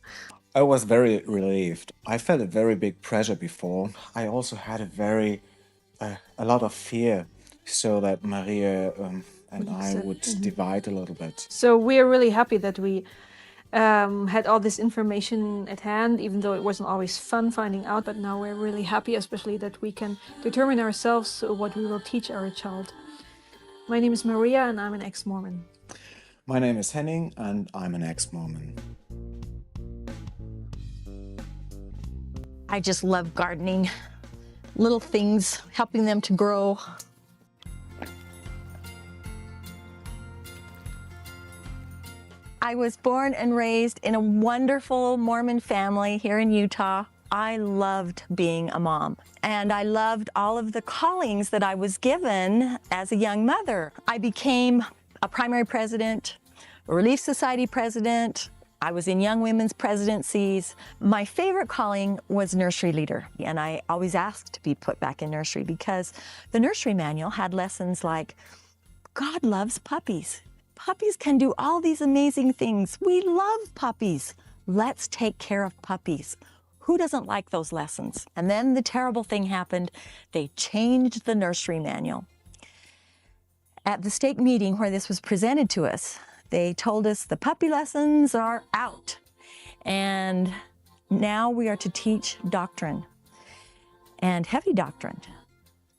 I was very relieved. I felt a very big pressure before. I also had a lot of fear, so that Maria and I would divide a little bit. So we're really happy that we had all this information at hand, even though it wasn't always fun finding out, but now we're really happy, especially that we can determine ourselves what we will teach our child. My name is Maria and I'm an ex-Mormon. My name is Henning and I'm an ex-Mormon. I just love gardening. Little things, helping them to grow. I was born and raised in a wonderful Mormon family here in Utah. I loved being a mom, and I loved all of the callings that I was given as a young mother. I became a primary president, a Relief Society president. I was in Young Women's presidencies. My favorite calling was nursery leader, and I always asked to be put back in nursery because the nursery manual had lessons like, God loves puppies. Puppies can do all these amazing things. We love puppies. Let's take care of puppies. Who doesn't like those lessons? And then the terrible thing happened. They changed the nursery manual. At the stake meeting where this was presented to us, they told us the puppy lessons are out, and now we are to teach doctrine, and heavy doctrine.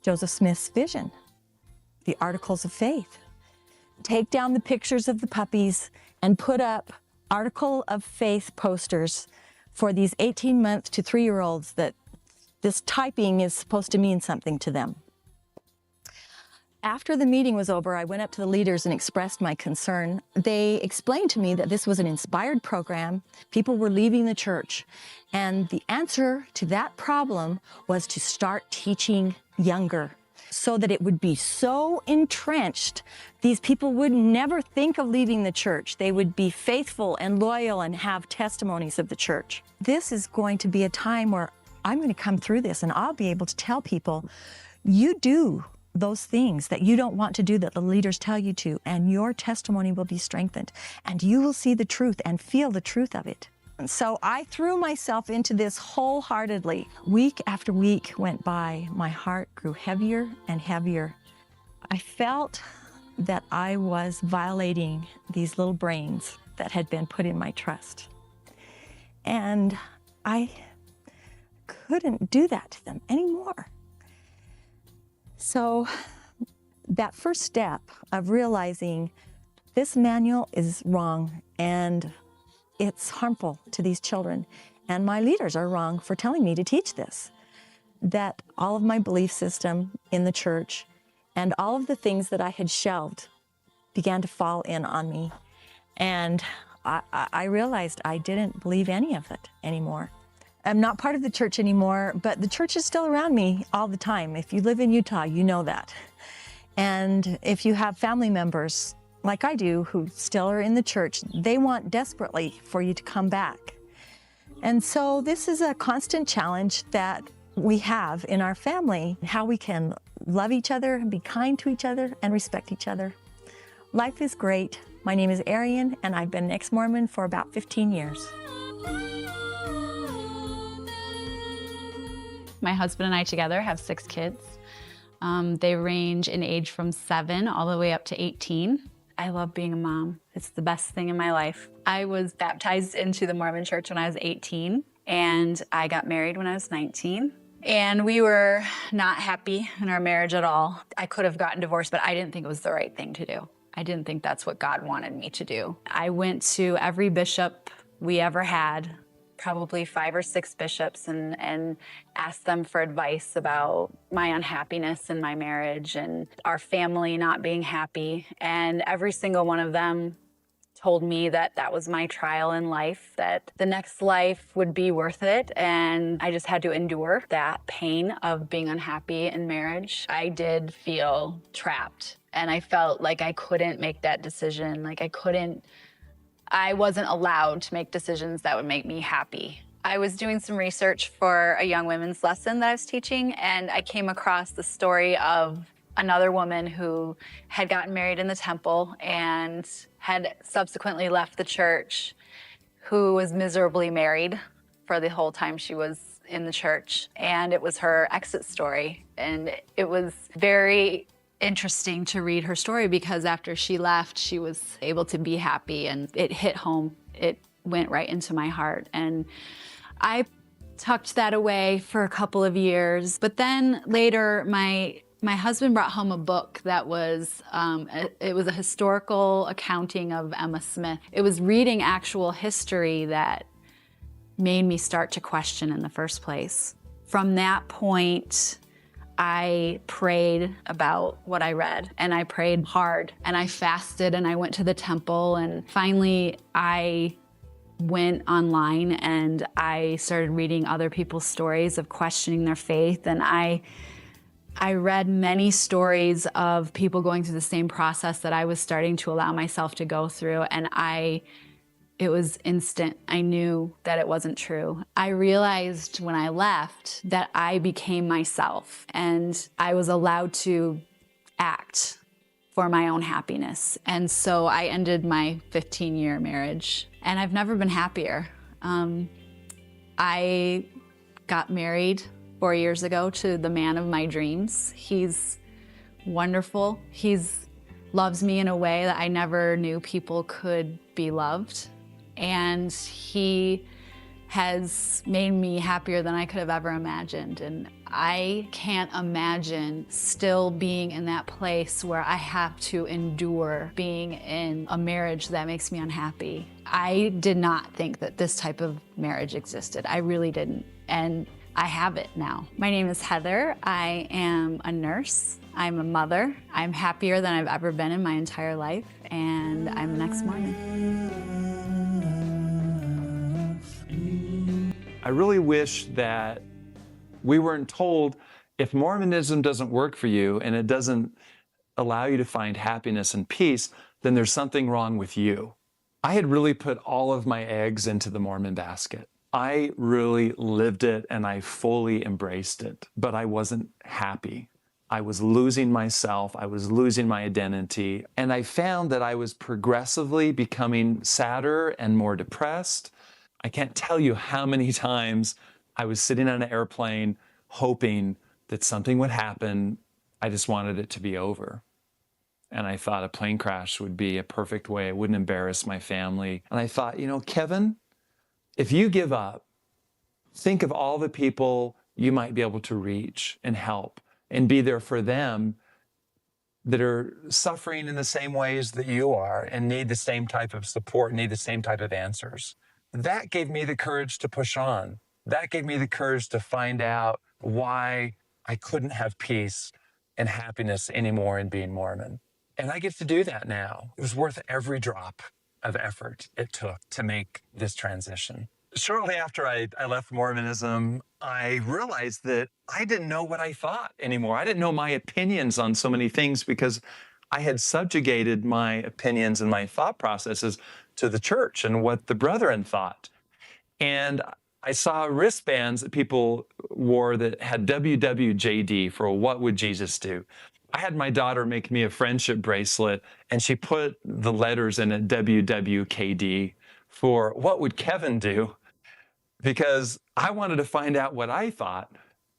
Joseph Smith's vision, the articles of faith. Take down the pictures of the puppies and put up article of faith posters for these 18-month to 3-year-olds that this typing is supposed to mean something to them. After the meeting was over, I went up to the leaders and expressed my concern. They explained to me that this was an inspired program. People were leaving the church. And the answer to that problem was to start teaching younger so that it would be so entrenched, these people would never think of leaving the church. They would be faithful and loyal and have testimonies of the church. This is going to be a time where I'm going to come through this and I'll be able to tell people, you do those things that you don't want to do that the leaders tell you to, and your testimony will be strengthened, and you will see the truth and feel the truth of it. And so I threw myself into this wholeheartedly. Week after week went by, my heart grew heavier and heavier. I felt that I was violating these little brains that had been put in my trust. And I couldn't do that to them anymore. So that first step of realizing this manual is wrong and it's harmful to these children, and my leaders are wrong for telling me to teach this, that all of my belief system in the church and all of the things that I had shelved began to fall in on me. And I realized I didn't believe any of it anymore. I'm not part of the church anymore, but the church is still around me all the time. If you live in Utah, you know that. And if you have family members, like I do, who still are in the church, they want desperately for you to come back. And so this is a constant challenge that we have in our family, how we can love each other, be kind to each other, and respect each other. Life is great. My name is Arian, and I've been an ex-Mormon for about 15 years. My husband and I together have 6 kids. They range in age from 7 all the way up to 18. I love being a mom. It's the best thing in my life. I was baptized into the Mormon church when I was 18, and I got married when I was 19. And we were not happy in our marriage at all. I could have gotten divorced, but I didn't think it was the right thing to do. I didn't think that's what God wanted me to do. I went to every bishop we ever had, probably 5 or 6 bishops, and asked them for advice about my unhappiness in my marriage and our family not being happy. And every single one of them told me that that was my trial in life, that the next life would be worth it, and I just had to endure that pain of being unhappy in marriage. I did feel trapped, and I felt like I couldn't make that decision, like I wasn't allowed to make decisions that would make me happy. I was doing some research for a young women's lesson that I was teaching, and I came across the story of another woman who had gotten married in the temple and had subsequently left the church, who was miserably married for the whole time she was in the church. And it was her exit story. And it was very interesting to read her story because after she left, she was able to be happy, and it hit home. It went right into my heart. And I tucked that away for a couple of years. But then later, my husband brought home a book that was, it was a historical accounting of Emma Smith. It was reading actual history that made me start to question in the first place. From that point, I prayed about what I read, and I prayed hard, and I fasted, and I went to the temple, and finally I went online and I started reading other people's stories of questioning their faith, and I read many stories of people going through the same process that I was starting to allow myself to go through, and it was instant. I knew that it wasn't true. I realized when I left that I became myself, and I was allowed to act for my own happiness. And so I ended my 15-year marriage, and I've never been happier. I got married 4 years ago to the man of my dreams. He's wonderful. He's loves me in a way that I never knew people could be loved. And he has made me happier than I could have ever imagined. And I can't imagine still being in that place where I have to endure being in a marriage that makes me unhappy. I did not think that this type of marriage existed. I really didn't. And I have it now. My name is Heather. I am a nurse. I'm a mother. I'm happier than I've ever been in my entire life, and I'm an ex-Mormon. I really wish that we weren't told if Mormonism doesn't work for you and it doesn't allow you to find happiness and peace, then there's something wrong with you. I had really put all of my eggs into the Mormon basket. I really lived it and I fully embraced it, but I wasn't happy. I was losing myself, I was losing my identity, and I found that I was progressively becoming sadder and more depressed. I can't tell you how many times I was sitting on an airplane hoping that something would happen. I just wanted it to be over. And I thought a plane crash would be a perfect way. It wouldn't embarrass my family. And I thought, you know, Kevin, if you give up, think of all the people you might be able to reach and help and be there for them that are suffering in the same ways that you are and need the same type of support, need the same type of answers. That gave me the courage to push on. That gave me the courage to find out why I couldn't have peace and happiness anymore in being Mormon. And I get to do that now. It was worth every drop of effort it took to make this transition. Shortly after I left Mormonism, I realized that I didn't know what I thought anymore. I didn't know my opinions on so many things because I had subjugated my opinions and my thought processes to the church and what the brethren thought. And I saw wristbands that people wore that had WWJD for what would Jesus do? I had my daughter make me a friendship bracelet, and she put the letters in it, WWKD, for what would Kevin do? Because I wanted to find out what I thought.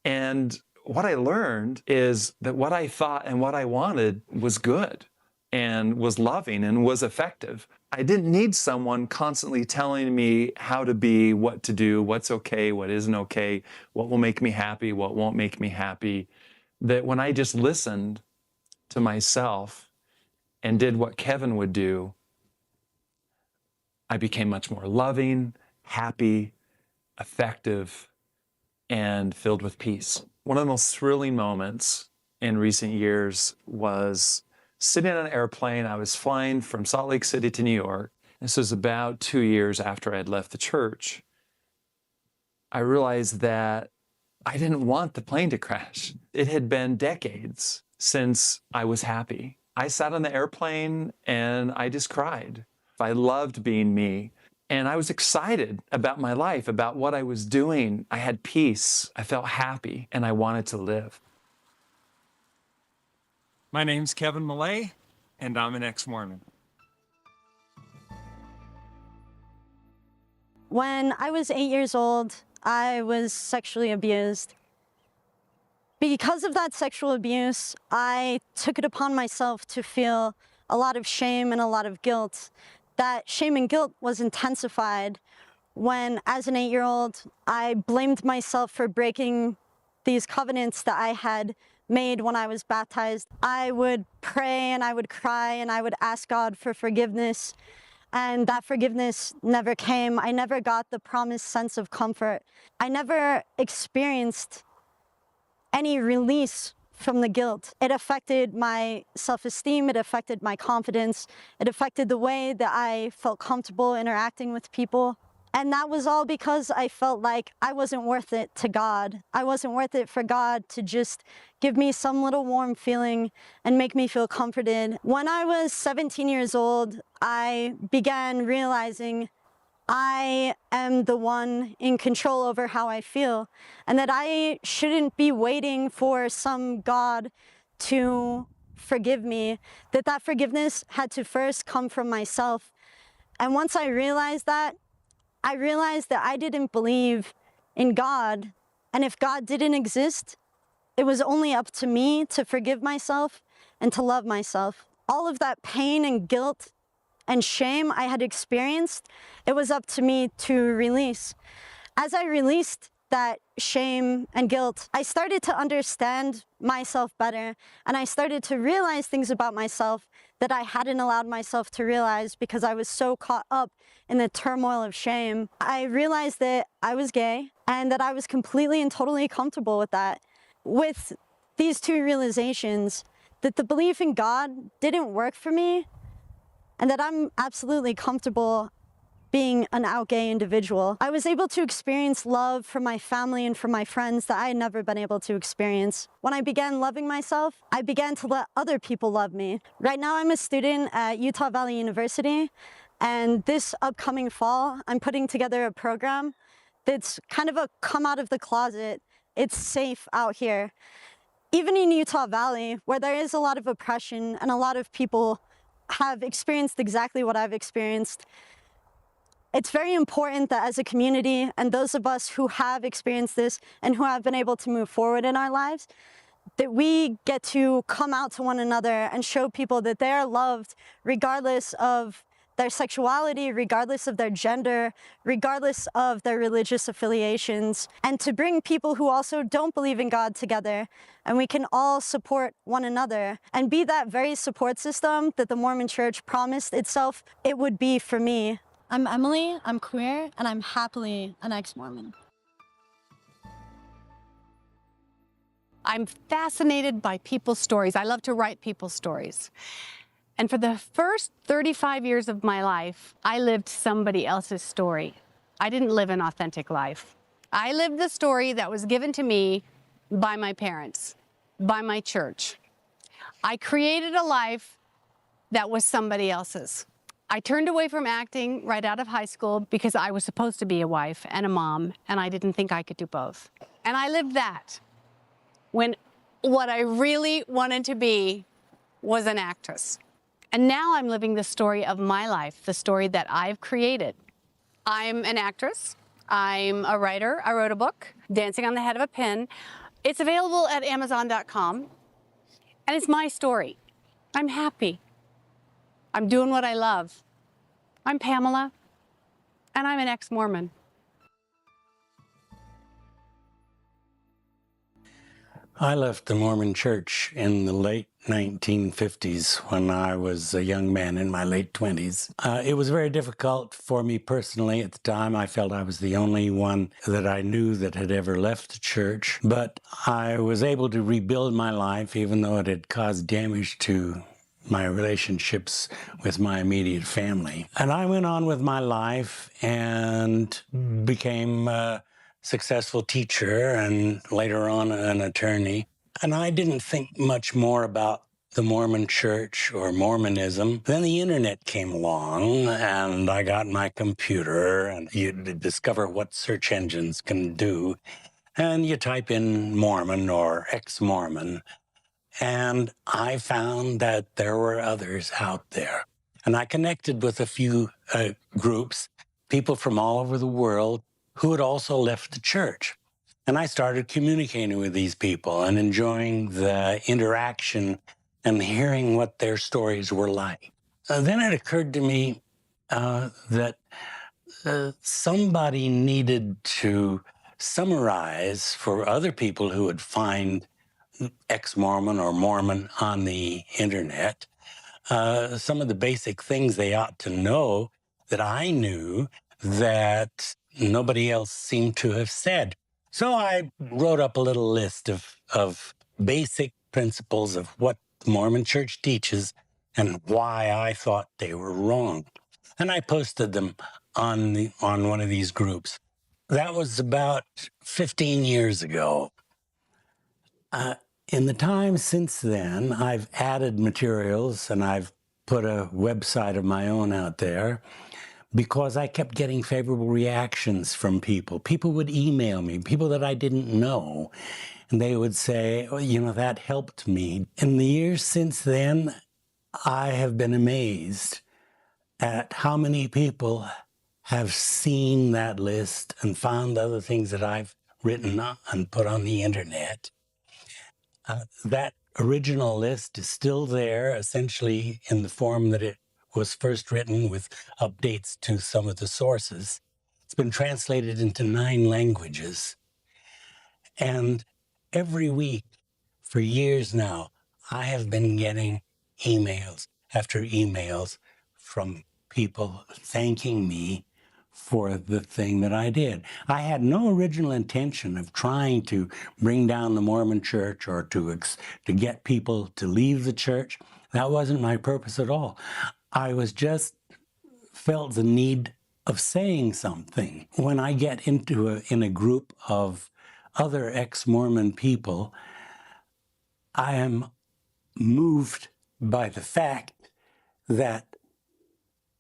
And what I learned is that what I thought and what I wanted was good and was loving and was effective. I didn't need someone constantly telling me how to be, what to do, what's okay, what isn't okay, what will make me happy, what won't make me happy. That when I just listened to myself and did what Kevin would do, I became much more loving, happy, effective, and filled with peace. One of the most thrilling moments in recent years was sitting on an airplane. I was flying from Salt Lake City to New York. This was about 2 years after I had left the church. I realized that I didn't want the plane to crash. It had been decades since I was happy. I sat on the airplane and I just cried. I loved being me. And I was excited about my life, about what I was doing. I had peace. I felt happy, and I wanted to live. My name's Kevin Millay, and I'm an ex-Mormon. When I was 8 years old, I was sexually abused. Because of that sexual abuse, I took it upon myself to feel a lot of shame and a lot of guilt. That shame and guilt was intensified when, as an 8-year-old, I blamed myself for breaking these covenants that I had made when I was baptized. I would pray and I would cry and I would ask God for forgiveness, and that forgiveness never came. I never got the promised sense of comfort. I never experienced any release from the guilt. It affected my self-esteem, it affected my confidence, it affected the way that I felt comfortable interacting with people. And that was all because I felt like I wasn't worth it to God. I wasn't worth it for God to just give me some little warm feeling and make me feel comforted. When I was 17 years old, I began realizing I am the one in control over how I feel, and that I shouldn't be waiting for some God to forgive me, that forgiveness had to first come from myself. And once I realized that I didn't believe in God, and if God didn't exist, it was only up to me to forgive myself and to love myself. All of that pain and guilt and shame I had experienced, it was up to me to release. As I released that shame and guilt, I started to understand myself better, and I started to realize things about myself that I hadn't allowed myself to realize because I was so caught up in the turmoil of shame. I realized that I was gay and that I was completely and totally comfortable with that. With these two realizations, that the belief in God didn't work for me, and that I'm absolutely comfortable being an out gay individual. I was able to experience love from my family and from my friends that I had never been able to experience. When I began loving myself, I began to let other people love me. Right now I'm a student at Utah Valley University, and this upcoming fall, I'm putting together a program that's kind of a come out of the closet. It's safe out here. Even in Utah Valley, where there is a lot of oppression and a lot of people have experienced exactly what I've experienced, it's very important that as a community, and those of us who have experienced this and who have been able to move forward in our lives, that we get to come out to one another and show people that they are loved regardless of their sexuality, regardless of their gender, regardless of their religious affiliations, and to bring people who also don't believe in God together, and we can all support one another and be that very support system that the Mormon Church promised itself it would be for me. I'm Emily, I'm queer, and I'm happily an ex-Mormon. I'm fascinated by people's stories. I love to write people's stories. And for the first 35 years of my life, I lived somebody else's story. I didn't live an authentic life. I lived the story that was given to me by my parents, by my church. I created a life that was somebody else's. I turned away from acting right out of high school because I was supposed to be a wife and a mom, and I didn't think I could do both. And I lived that when what I really wanted to be was an actress. And now I'm living the story of my life, the story that I've created. I'm an actress. I'm a writer. I wrote a book, Dancing on the Head of a Pin. It's available at Amazon.com, and it's my story. I'm happy. I'm doing what I love. I'm Pamela, and I'm an ex-Mormon. I left the Mormon Church in the late 1950s when I was a young man in my late 20s. It was very difficult for me personally at the time. I felt I was the only one that I knew that had ever left the church, but I was able to rebuild my life even though it had caused damage to my relationships with my immediate family. And I went on with my life and became a successful teacher and later on an attorney. And I didn't think much more about the Mormon Church or Mormonism. Then the internet came along and I got my computer and you discover what search engines can do. And you type in Mormon or ex-Mormon. And I found that there were others out there. And I connected with a few groups, people from all over the world who had also left the church. And I started communicating with these people and enjoying the interaction and hearing what their stories were like. Then it occurred to me that somebody needed to summarize for other people who would find ex-Mormon or Mormon on the internet some of the basic things they ought to know that I knew that nobody else seemed to have said. So I wrote up a little list of basic principles of what the Mormon Church teaches and why I thought they were wrong. And I posted them on one of these groups. That was about 15 years ago. In the time since then, I've added materials and I've put a website of my own out there because I kept getting favorable reactions from people. People would email me, people that I didn't know, and they would say, oh, you know, that helped me. In the years since then, I have been amazed at how many people have seen that list and found other things that I've written and put on the internet. That original list is still there, essentially in the form that it was first written with updates to some of the sources. It's been translated into 9 languages. And every week for years now, I have been getting emails after emails from people thanking me for the thing that I did. I had no original intention of trying to bring down the Mormon Church or to get people to leave the church. That wasn't my purpose at all. I was just felt the need of saying something. When I get in a group of other ex-Mormon people, I am moved by the fact that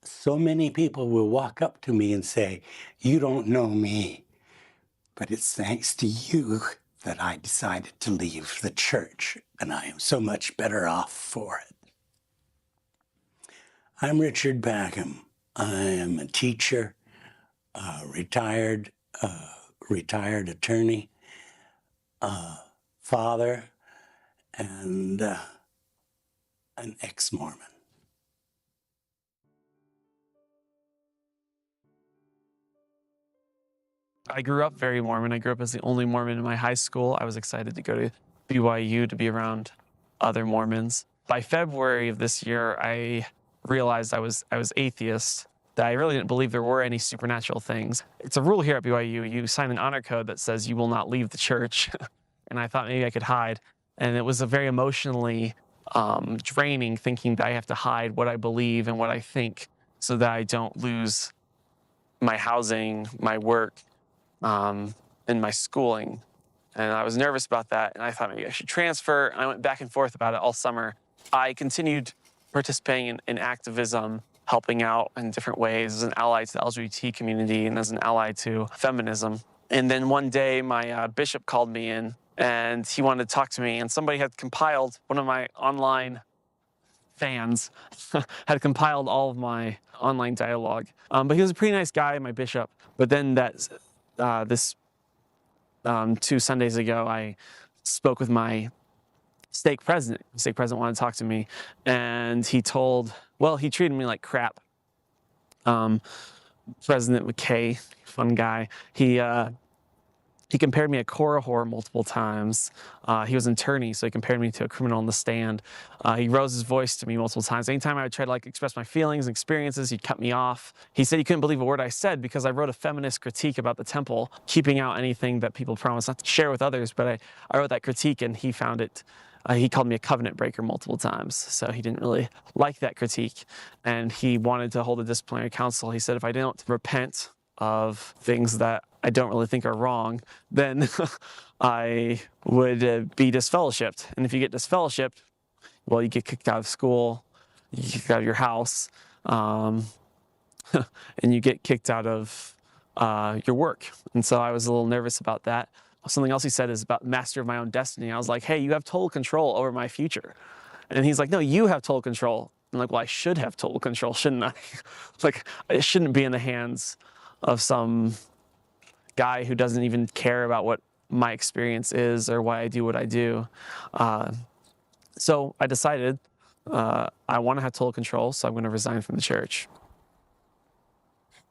so many people will walk up to me and say, you don't know me, but it's thanks to you that I decided to leave the church, and I am so much better off for it. I'm Richard Backham. I am a teacher, retired attorney, father, and an ex-Mormon. I grew up very Mormon. I grew up as the only Mormon in my high school. I was excited to go to BYU to be around other Mormons. By February of this year, I realized I was atheist, that I really didn't believe there were any supernatural things. It's a rule here at BYU. You sign an honor code that says you will not leave the church. And I thought maybe I could hide. And it was a very emotionally draining, thinking that I have to hide what I believe and what I think so that I don't lose my housing, my work, and my schooling. And I was nervous about that, and I thought maybe I should transfer. I went back and forth about it all summer. I continued participating in activism, helping out in different ways as an ally to the LGBT community and as an ally to feminism. And then one day, my bishop called me in, and he wanted to talk to me, and somebody had compiled, one of my online fans had compiled all of my online dialogue. But he was a pretty nice guy, my bishop. But then this 2 Sundays ago, I spoke with my stake president. The stake president wanted to talk to me, and he treated me like crap. President McKay, fun guy, he He compared me to Korihor multiple times. He was an attorney, so he compared me to a criminal on the stand. He rose his voice to me multiple times. Anytime I would try to express my feelings and experiences, he'd cut me off. He said he couldn't believe a word I said because I wrote a feminist critique about the temple, keeping out anything that people promise not to share with others. But I wrote that critique, and he found it. He called me a covenant breaker multiple times, so he didn't really like that critique. And he wanted to hold a disciplinary council. He said if I didn't repent of things that I don't really think are wrong, then I would be disfellowshipped. And if you get disfellowshipped, well, you get kicked out of school, you get kicked out of your house, and you get kicked out of your work. And so I was a little nervous about that. Something else he said is about master of my own destiny. I was like, hey, you have total control over my future. And he's like, no, you have total control. I'm like, well, I should have total control, shouldn't I? Like, it shouldn't be in the hands of some guy who doesn't even care about what my experience is or why I do what I do. So I decided I want to have total control, so I'm going to resign from the church.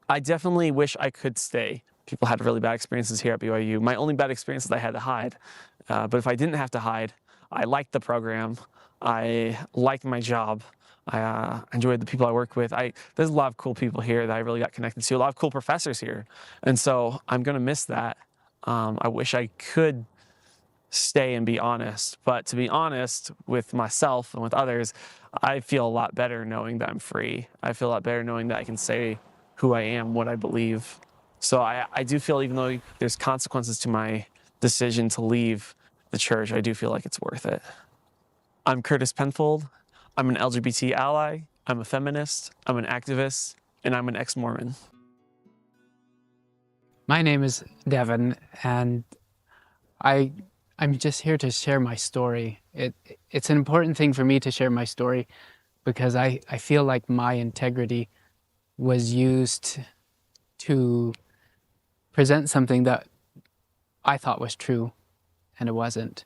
I definitely wish I could stay. People had really bad experiences here at BYU. My only bad experience is I had to hide. But if I didn't have to hide, I liked the program. I liked my job. I enjoyed the people I work with. There's a lot of cool people here that I really got connected to, a lot of cool professors here. And so I'm going to miss that. I wish I could stay and be honest. But to be honest with myself and with others, I feel a lot better knowing that I'm free. I feel a lot better knowing that I can say who I am, what I believe. So I do feel, even though there's consequences to my decision to leave the church, I do feel like it's worth it. I'm Curtis Penfold. I'm an LGBT ally. I'm a feminist. I'm an activist. And I'm an ex-Mormon. My name is Devin, and I'm just here to share my story. It's an important thing for me to share my story because I feel like my integrity was used to present something that I thought was true, and it wasn't.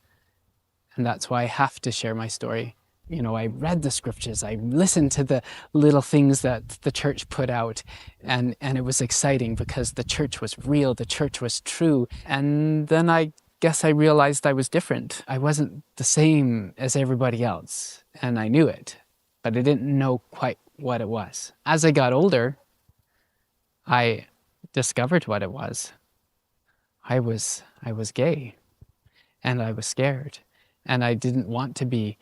And that's why I have to share my story. You know, I read the scriptures, I listened to the little things that the church put out, and it was exciting because the church was real, the church was true. And then I guess I realized I was different. I wasn't the same as everybody else, and I knew it, but I didn't know quite what it was. As I got older, I discovered what it was. I was gay, and I was scared, and I didn't want to be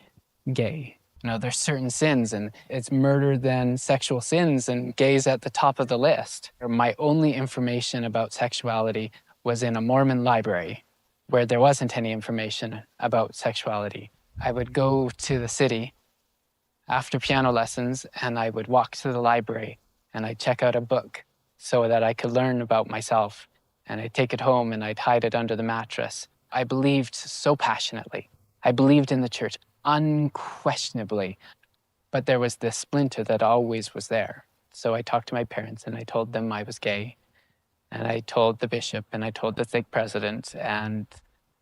gay. You know, there's certain sins, and it's murder then sexual sins, and gay's at the top of the list. My only information about sexuality was in a Mormon library where there wasn't any information about sexuality. I would go to the city after piano lessons, and I would walk to the library, and I'd check out a book so that I could learn about myself, and I'd take it home and I'd hide it under the mattress. I believed so passionately. I believed in the church unquestionably, but there was this splinter that always was there. So I talked to my parents and I told them I was gay, and I told the bishop and I told the stake president, and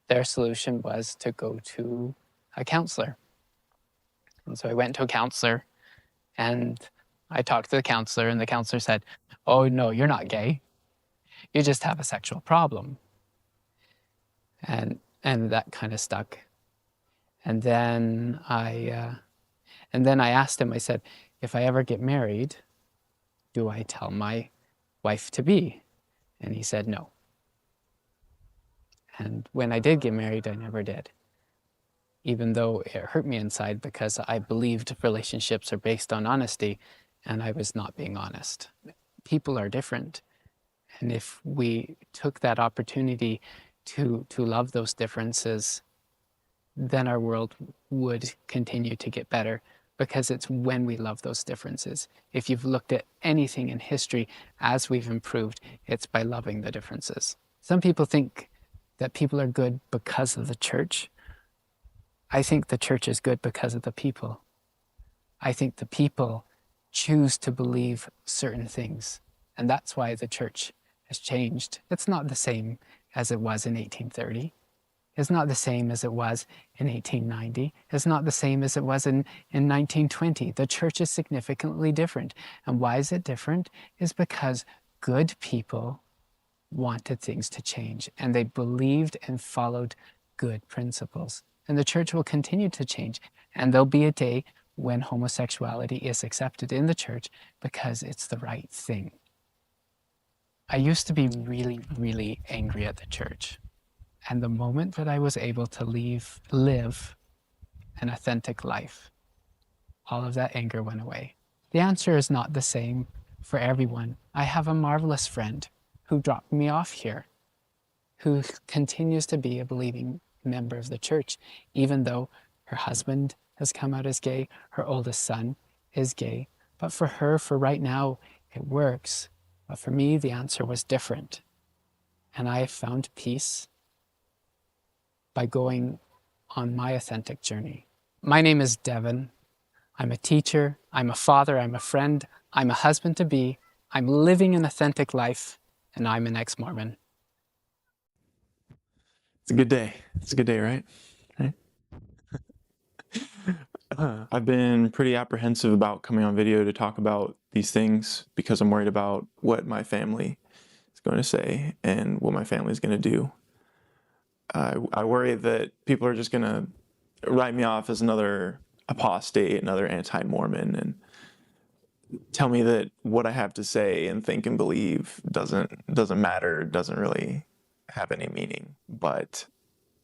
their solution was to go to a counselor. And so I went to a counselor, and I talked to the counselor, and the counselor said, "Oh no, you're not gay. You just have a sexual problem." And that kind of stuck. And then I asked him, I said, if I ever get married, do I tell my wife to be? And he said no. And when I did get married, I never did. Even though it hurt me inside because I believed relationships are based on honesty, and I was not being honest. People are different. And if we took that opportunity to love those differences, then our world would continue to get better, because it's when we love those differences. If you've looked at anything in history as we've improved, it's by loving the differences. Some people think that people are good because of the church. I think the church is good because of the people. I think the people choose to believe certain things, and that's why the church has changed. It's not the same as it was in 1830. It's not the same as it was in 1890. It's not the same as it was in 1920. The church is significantly different. And why is it different? Is because good people wanted things to change, and they believed and followed good principles. And the church will continue to change, and there'll be a day when homosexuality is accepted in the church because it's the right thing. I used to be really, really angry at the church. And the moment that I was able to live an authentic life, all of that anger went away. The answer is not the same for everyone. I have a marvelous friend who dropped me off here, who continues to be a believing member of the church, even though her husband has come out as gay, her oldest son is gay. But for her, for right now, it works. But for me, the answer was different. And I found peace by going on my authentic journey. My name is Devin. I'm a teacher, I'm a father, I'm a friend, I'm a husband-to-be, I'm living an authentic life, and I'm an ex-Mormon. It's a good day. It's a good day, right? I've been pretty apprehensive about coming on video to talk about these things because I'm worried about what my family is going to say and what my family is going to do. I worry that people are just going to write me off as another apostate, another anti-Mormon, and tell me that what I have to say and think and believe doesn't matter, doesn't really have any meaning. But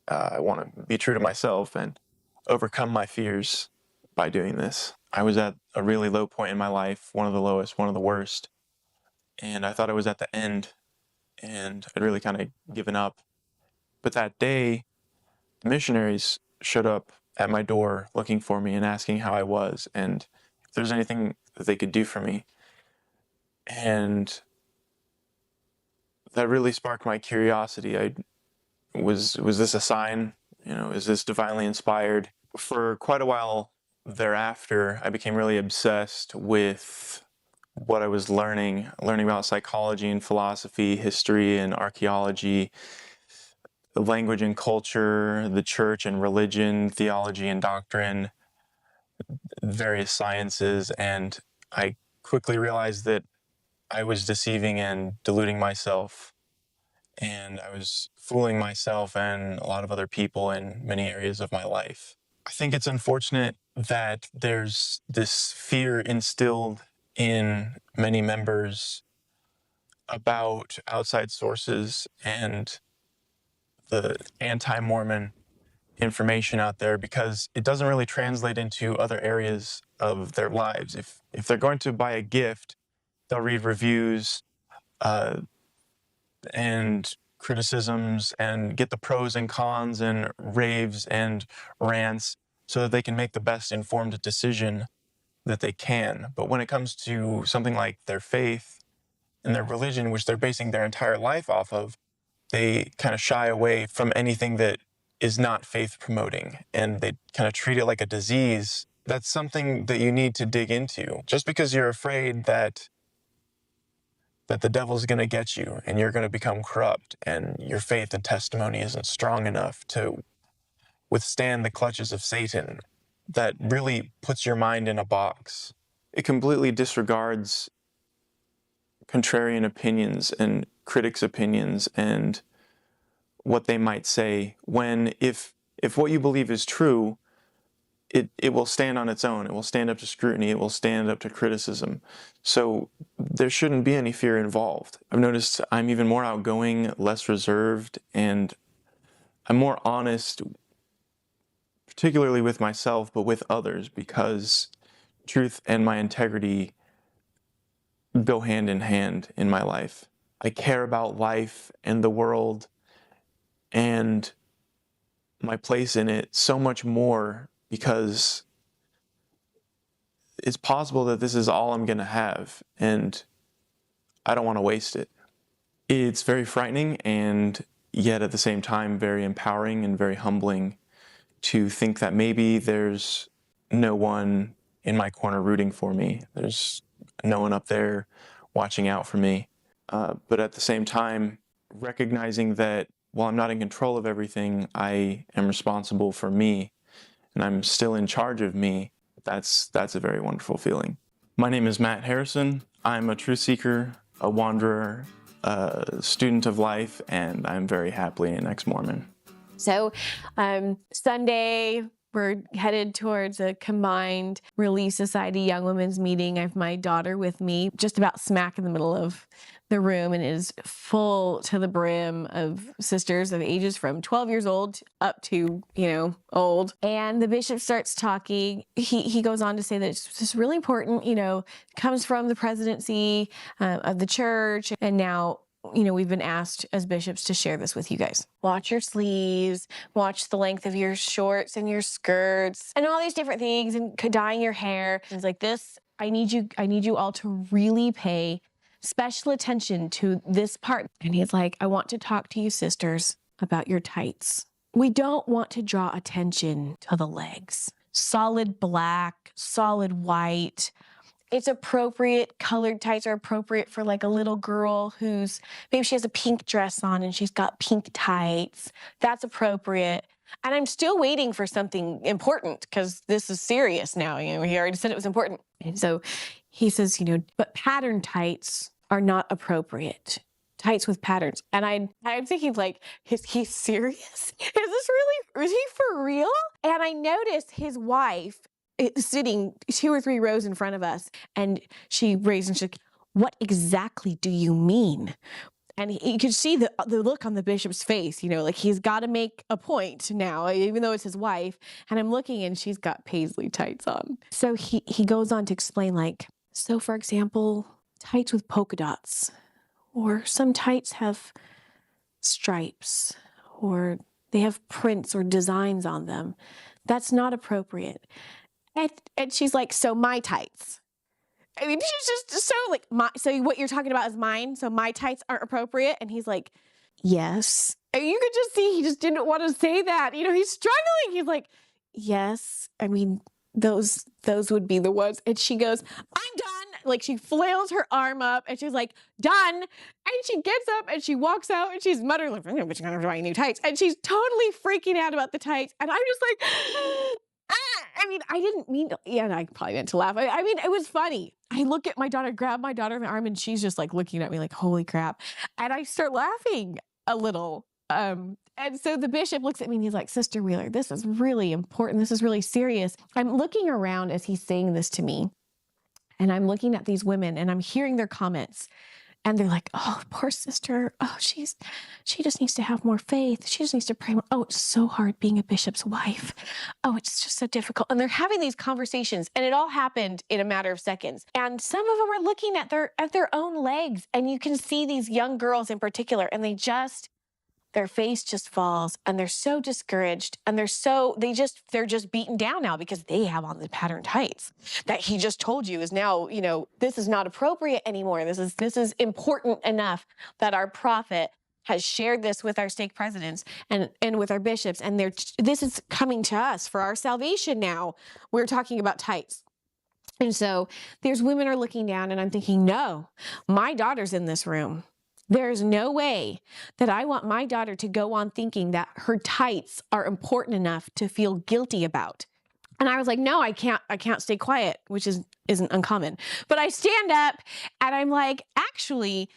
I want to be true to myself and overcome my fears by doing this. I was at a really low point in my life, one of the lowest, one of the worst, and I thought I was at the end, and I'd really kind of given up. But that day, the missionaries showed up at my door looking for me and asking how I was and if there's anything that they could do for me. And that really sparked my curiosity. Was this a sign? You know, is this divinely inspired? For quite a while thereafter, I became really obsessed with what I was learning about psychology and philosophy, history and archaeology, language and culture, the church and religion, theology and doctrine, various sciences, and I quickly realized that I was deceiving and deluding myself, and I was fooling myself and a lot of other people in many areas of my life. I think it's unfortunate that there's this fear instilled in many members about outside sources and the anti-Mormon information out there because it doesn't really translate into other areas of their lives. If they're going to buy a gift, they'll read reviews and criticisms and get the pros and cons and raves and rants so that they can make the best informed decision that they can. But when it comes to something like their faith and their religion, which they're basing their entire life off of, they kind of shy away from anything that is not faith promoting, and they kind of treat it like a disease. That's something that you need to dig into. Just because you're afraid that the devil's going to get you and you're going to become corrupt and your faith and testimony isn't strong enough to withstand the clutches of Satan, that really puts your mind in a box. It completely disregards contrarian opinions and critics' opinions and what they might say when if what you believe is true, it will stand on its own. It will stand up to scrutiny. It will stand up to criticism. So there shouldn't be any fear involved. I've noticed I'm even more outgoing, less reserved, and I'm more honest, particularly with myself, but with others, because truth and my integrity go hand in hand in my life. I care about life and the world and my place in it so much more because it's possible that this is all I'm going to have, and I don't want to waste it. It's very frightening and yet at the same time very empowering and very humbling to think that maybe there's no one in my corner rooting for me. There's no one up there watching out for me. But at the same time, recognizing that while I'm not in control of everything, I am responsible for me, and I'm still in charge of me. That's a very wonderful feeling. My name is Matt Harrison. I'm a truth seeker, a wanderer, a student of life, and I'm very happily an ex-Mormon. So Sunday, we're headed towards a combined Relief Society Young Women's meeting. I have my daughter with me, just about smack in the middle of the room, and it is full to the brim of sisters of ages from 12 years old up to, old. And the bishop starts talking. He goes on to say that it's just really important, comes from the presidency of the church, and now we've been asked as bishops to share this with you guys. Watch your sleeves, watch the length of your shorts and your skirts, and all these different things, and dyeing your hair. It's like this. I need you all to really pay special attention to this part. And he's like, I want to talk to you sisters about your tights. We don't want to draw attention to the legs. Solid black, solid white. It's appropriate. Colored tights are appropriate for like a little girl who's, maybe she has a pink dress on and she's got pink tights. That's appropriate. And I'm still waiting for something important because this is serious now. He already said it was important. And so he says, but pattern tights are not appropriate. Tights with patterns. And I'm thinking like, is he serious? Is he for real? And I noticed his wife sitting 2 or 3 rows in front of us. And she raised and she's like, what exactly do you mean? And you could see the look on the bishop's face, like he's got to make a point now, even though it's his wife. And I'm looking and she's got paisley tights on. So he goes on to explain so for example, tights with polka dots, or some tights have stripes, or they have prints or designs on them. That's not appropriate. And she's like, so my tights. I mean, she's just so like, so what you're talking about is mine, so my tights aren't appropriate? And he's like, yes. And you could just see he just didn't want to say that. He's struggling. He's like, yes. I mean, those would be the ones. And she goes, I'm done. Like she flails her arm up and she's like, done. And she gets up and she walks out and she's muttering like, I'm just gonna buy new tights. And she's totally freaking out about the tights. And I'm just like, I mean, I didn't mean to, and I probably meant to laugh. I mean, it was funny. I look at my daughter, grab my daughter in the arm, and she's just like looking at me like, holy crap. And I start laughing a little. And so the bishop looks at me and he's like, Sister Wheeler, this is really important. This is really serious. I'm looking around as he's saying this to me, and I'm looking at these women and I'm hearing their comments. And they're like, oh, poor sister. Oh, she just needs to have more faith. She just needs to pray more. Oh, it's so hard being a bishop's wife. Oh, it's just so difficult. And they're having these conversations, and it all happened in a matter of seconds. And some of them are looking at their own legs, and you can see these young girls in particular, and their face just falls, and they're so discouraged, and they're just beaten down now because they have on the pattern tights that he just told you is now, this is not appropriate anymore. This is important enough that our prophet has shared this with our stake presidents and with our bishops, and this is coming to us for our salvation now. We're talking about tights. And so there's women are looking down, and I'm thinking, no, my daughter's in this room. There's no way that I want my daughter to go on thinking that her tights are important enough to feel guilty about. And I was like, no, I can't stay quiet, which isn't uncommon. But I stand up and I'm like, actually,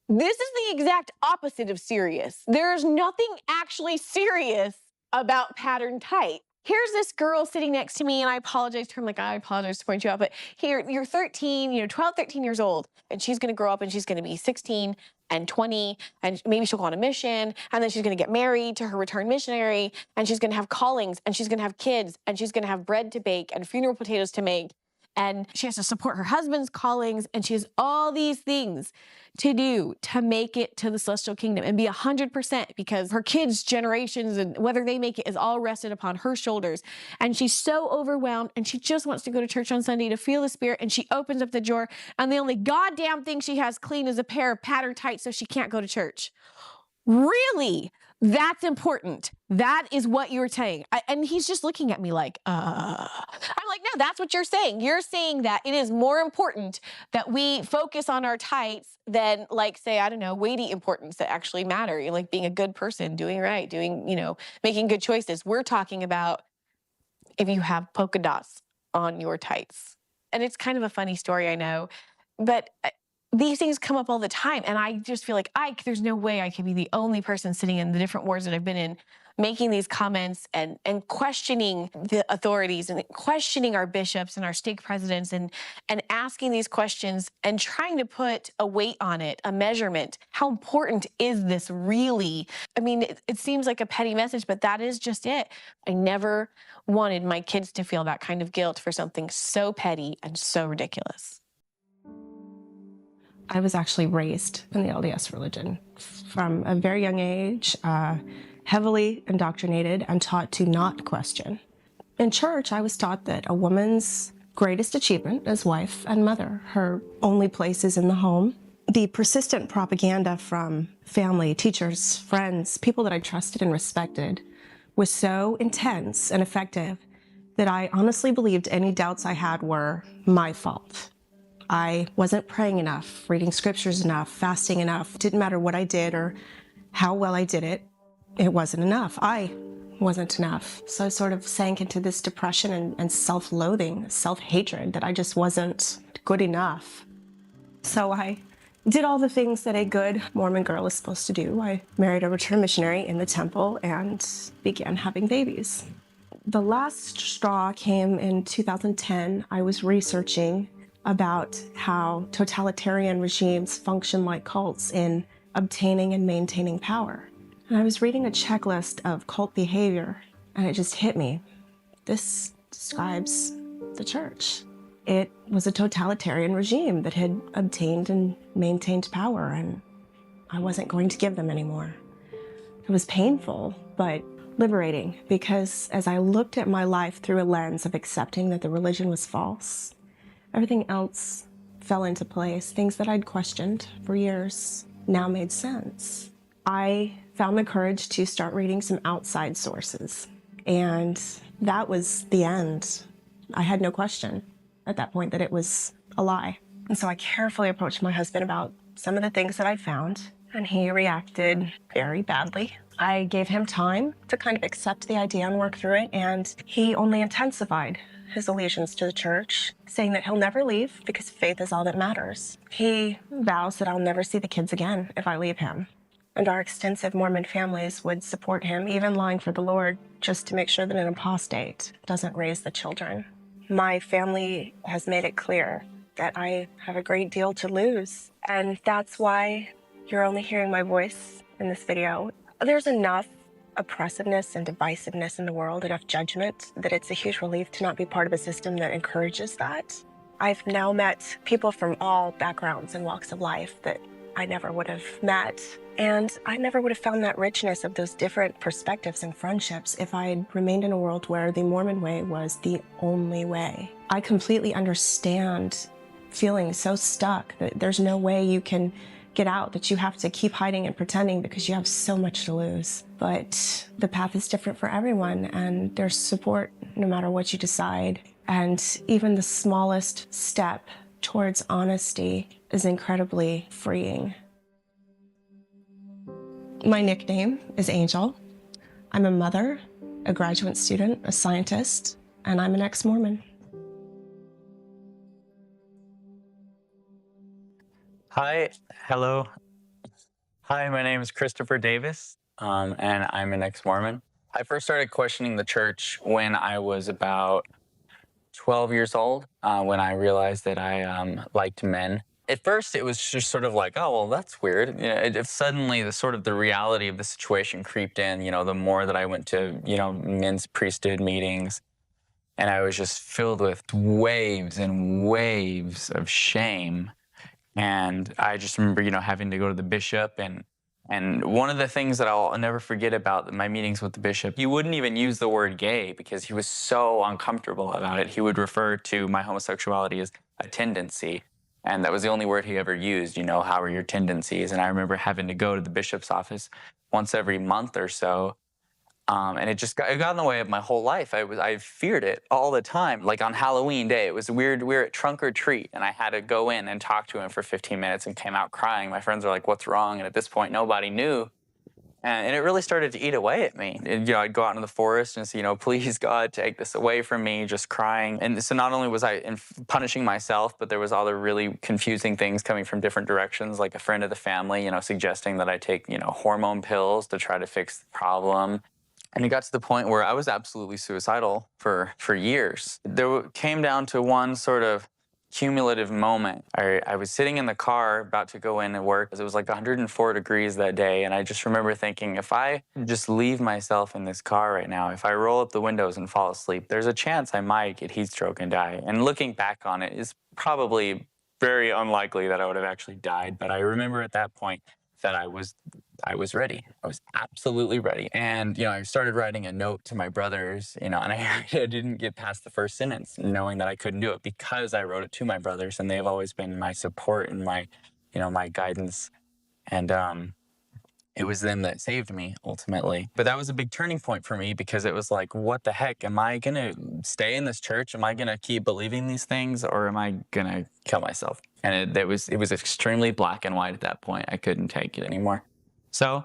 this is the exact opposite of serious. There's nothing actually serious about pattern tight. Here's this girl sitting next to me, and I apologize to her. I'm like, I apologize to point you out, but here, you're 13, 12, 13 years old, and she's going to grow up and she's going to be 16 and 20, and maybe she'll go on a mission, and then she's going to get married to her returned missionary, and she's going to have callings, and she's going to have kids, and she's going to have bread to bake and funeral potatoes to make, and she has to support her husband's callings, and she has all these things to do to make it to the celestial kingdom and be 100%, because her kids' generations and whether they make it is all rested upon her shoulders. And she's so overwhelmed, and she just wants to go to church on Sunday to feel the Spirit, and she opens up the drawer, and the only goddamn thing she has clean is a pair of pattern tights, so she can't go to church. Really? That's important. That is what you're saying. And he's just looking at me like, I'm like, no, that's what you're saying. You're saying that it is more important that we focus on our tights than, like, say, I don't know, weighty importance that actually matter. You're like being a good person, doing right, making good choices. We're talking about if you have polka dots on your tights. And it's kind of a funny story, I know. But these things come up all the time. And I just feel like there's no way I can be the only person sitting in the different wards that I've been in, making these comments and questioning the authorities and questioning our bishops and our stake presidents and asking these questions and trying to put a weight on it, a measurement. How important is this really? I mean, it seems like a petty message, but that is just it. I never wanted my kids to feel that kind of guilt for something so petty and so ridiculous. I was actually raised in the LDS religion from a very young age, heavily indoctrinated and taught to not question. In church, I was taught that a woman's greatest achievement is wife and mother. Her only place is in the home. The persistent propaganda from family, teachers, friends, people that I trusted and respected was so intense and effective that I honestly believed any doubts I had were my fault. I wasn't praying enough, reading scriptures enough, fasting enough. It didn't matter what I did or how well I did it. It wasn't enough. I wasn't enough. So I sort of sank into this depression and self-loathing, self-hatred that I just wasn't good enough. So I did all the things that a good Mormon girl is supposed to do. I married a return missionary in the temple and began having babies. The last straw came in 2010. I was researching about how totalitarian regimes function like cults in obtaining and maintaining power. And I was reading a checklist of cult behavior, and it just hit me. This describes the church. It was a totalitarian regime that had obtained and maintained power, and I wasn't going to give them anymore. It was painful, but liberating, because as I looked at my life through a lens of accepting that the religion was false, everything else fell into place. Things that I'd questioned for years now made sense. I found the courage to start reading some outside sources, and that was the end. I had no question at that point that it was a lie. And so I carefully approached my husband about some of the things that I'd found, and he reacted very badly. I gave him time to kind of accept the idea and work through it, and he only intensified his allegiance to the church, saying that he'll never leave because faith is all that matters. He vows that I'll never see the kids again if I leave him. And our extensive Mormon families would support him, even lying for the Lord, just to make sure that an apostate doesn't raise the children. My family has made it clear that I have a great deal to lose, and that's why you're only hearing my voice in this video. There's enough oppressiveness and divisiveness in the world, enough judgment, that it's a huge relief to not be part of a system that encourages that. I've now met people from all backgrounds and walks of life that I never would have met. And I never would have found that richness of those different perspectives and friendships if I had remained in a world where the Mormon way was the only way. I completely understand feeling so stuck that there's no way you can get out, that you have to keep hiding and pretending because you have so much to lose. But the path is different for everyone, and there's support no matter what you decide. And even the smallest step towards honesty is incredibly freeing. My nickname is Angel. I'm a mother, a graduate student, a scientist, and I'm an ex-Mormon. Hi, hello. Hi, my name is Christopher Davis, and I'm an ex-Mormon. I first started questioning the church when I was about 12 years old, when I realized that I liked men. At first, it was just sort of like, oh, well, that's weird. You know, suddenly, the reality of the situation creeped in. You know, the more that I went to, men's priesthood meetings, and I was just filled with waves and waves of shame. And I just remember, having to go to the bishop, and one of the things that I'll never forget about my meetings with the bishop, he wouldn't even use the word gay because he was so uncomfortable about it. He would refer to my homosexuality as a tendency. And that was the only word he ever used, how are your tendencies? And I remember having to go to the bishop's office once every month or so. And it got in the way of my whole life. I feared it all the time. Like on Halloween Day, it was weird. We were at trunk or treat, and I had to go in and talk to him for 15 minutes and came out crying. My friends were like, what's wrong? And at this point, nobody knew. And it really started to eat away at me. I'd go out into the forest and say, please God, take this away from me, just crying. And so not only was I punishing myself, but there was other really confusing things coming from different directions, like a friend of the family, suggesting that I take, hormone pills to try to fix the problem. And it got to the point where I was absolutely suicidal for years. There came down to one sort of cumulative moment. I was sitting in the car about to go in and work. It was like 104 degrees that day, and I just remember thinking, if I just leave myself in this car right now, if I roll up the windows and fall asleep, there's a chance I might get heat stroke and die. And looking back on it, it's probably very unlikely that I would have actually died. But I remember at that point that I was ready. I was absolutely ready. And, I started writing a note to my brothers, and I didn't get past the first sentence, knowing that I couldn't do it because I wrote it to my brothers, and they've always been my support and my, my guidance. And it was them that saved me ultimately. But that was a big turning point for me because it was like, what the heck? Am I going to stay in this church? Am I going to keep believing these things, or am I going to kill myself? And it was extremely black and white at that point. I couldn't take it anymore. So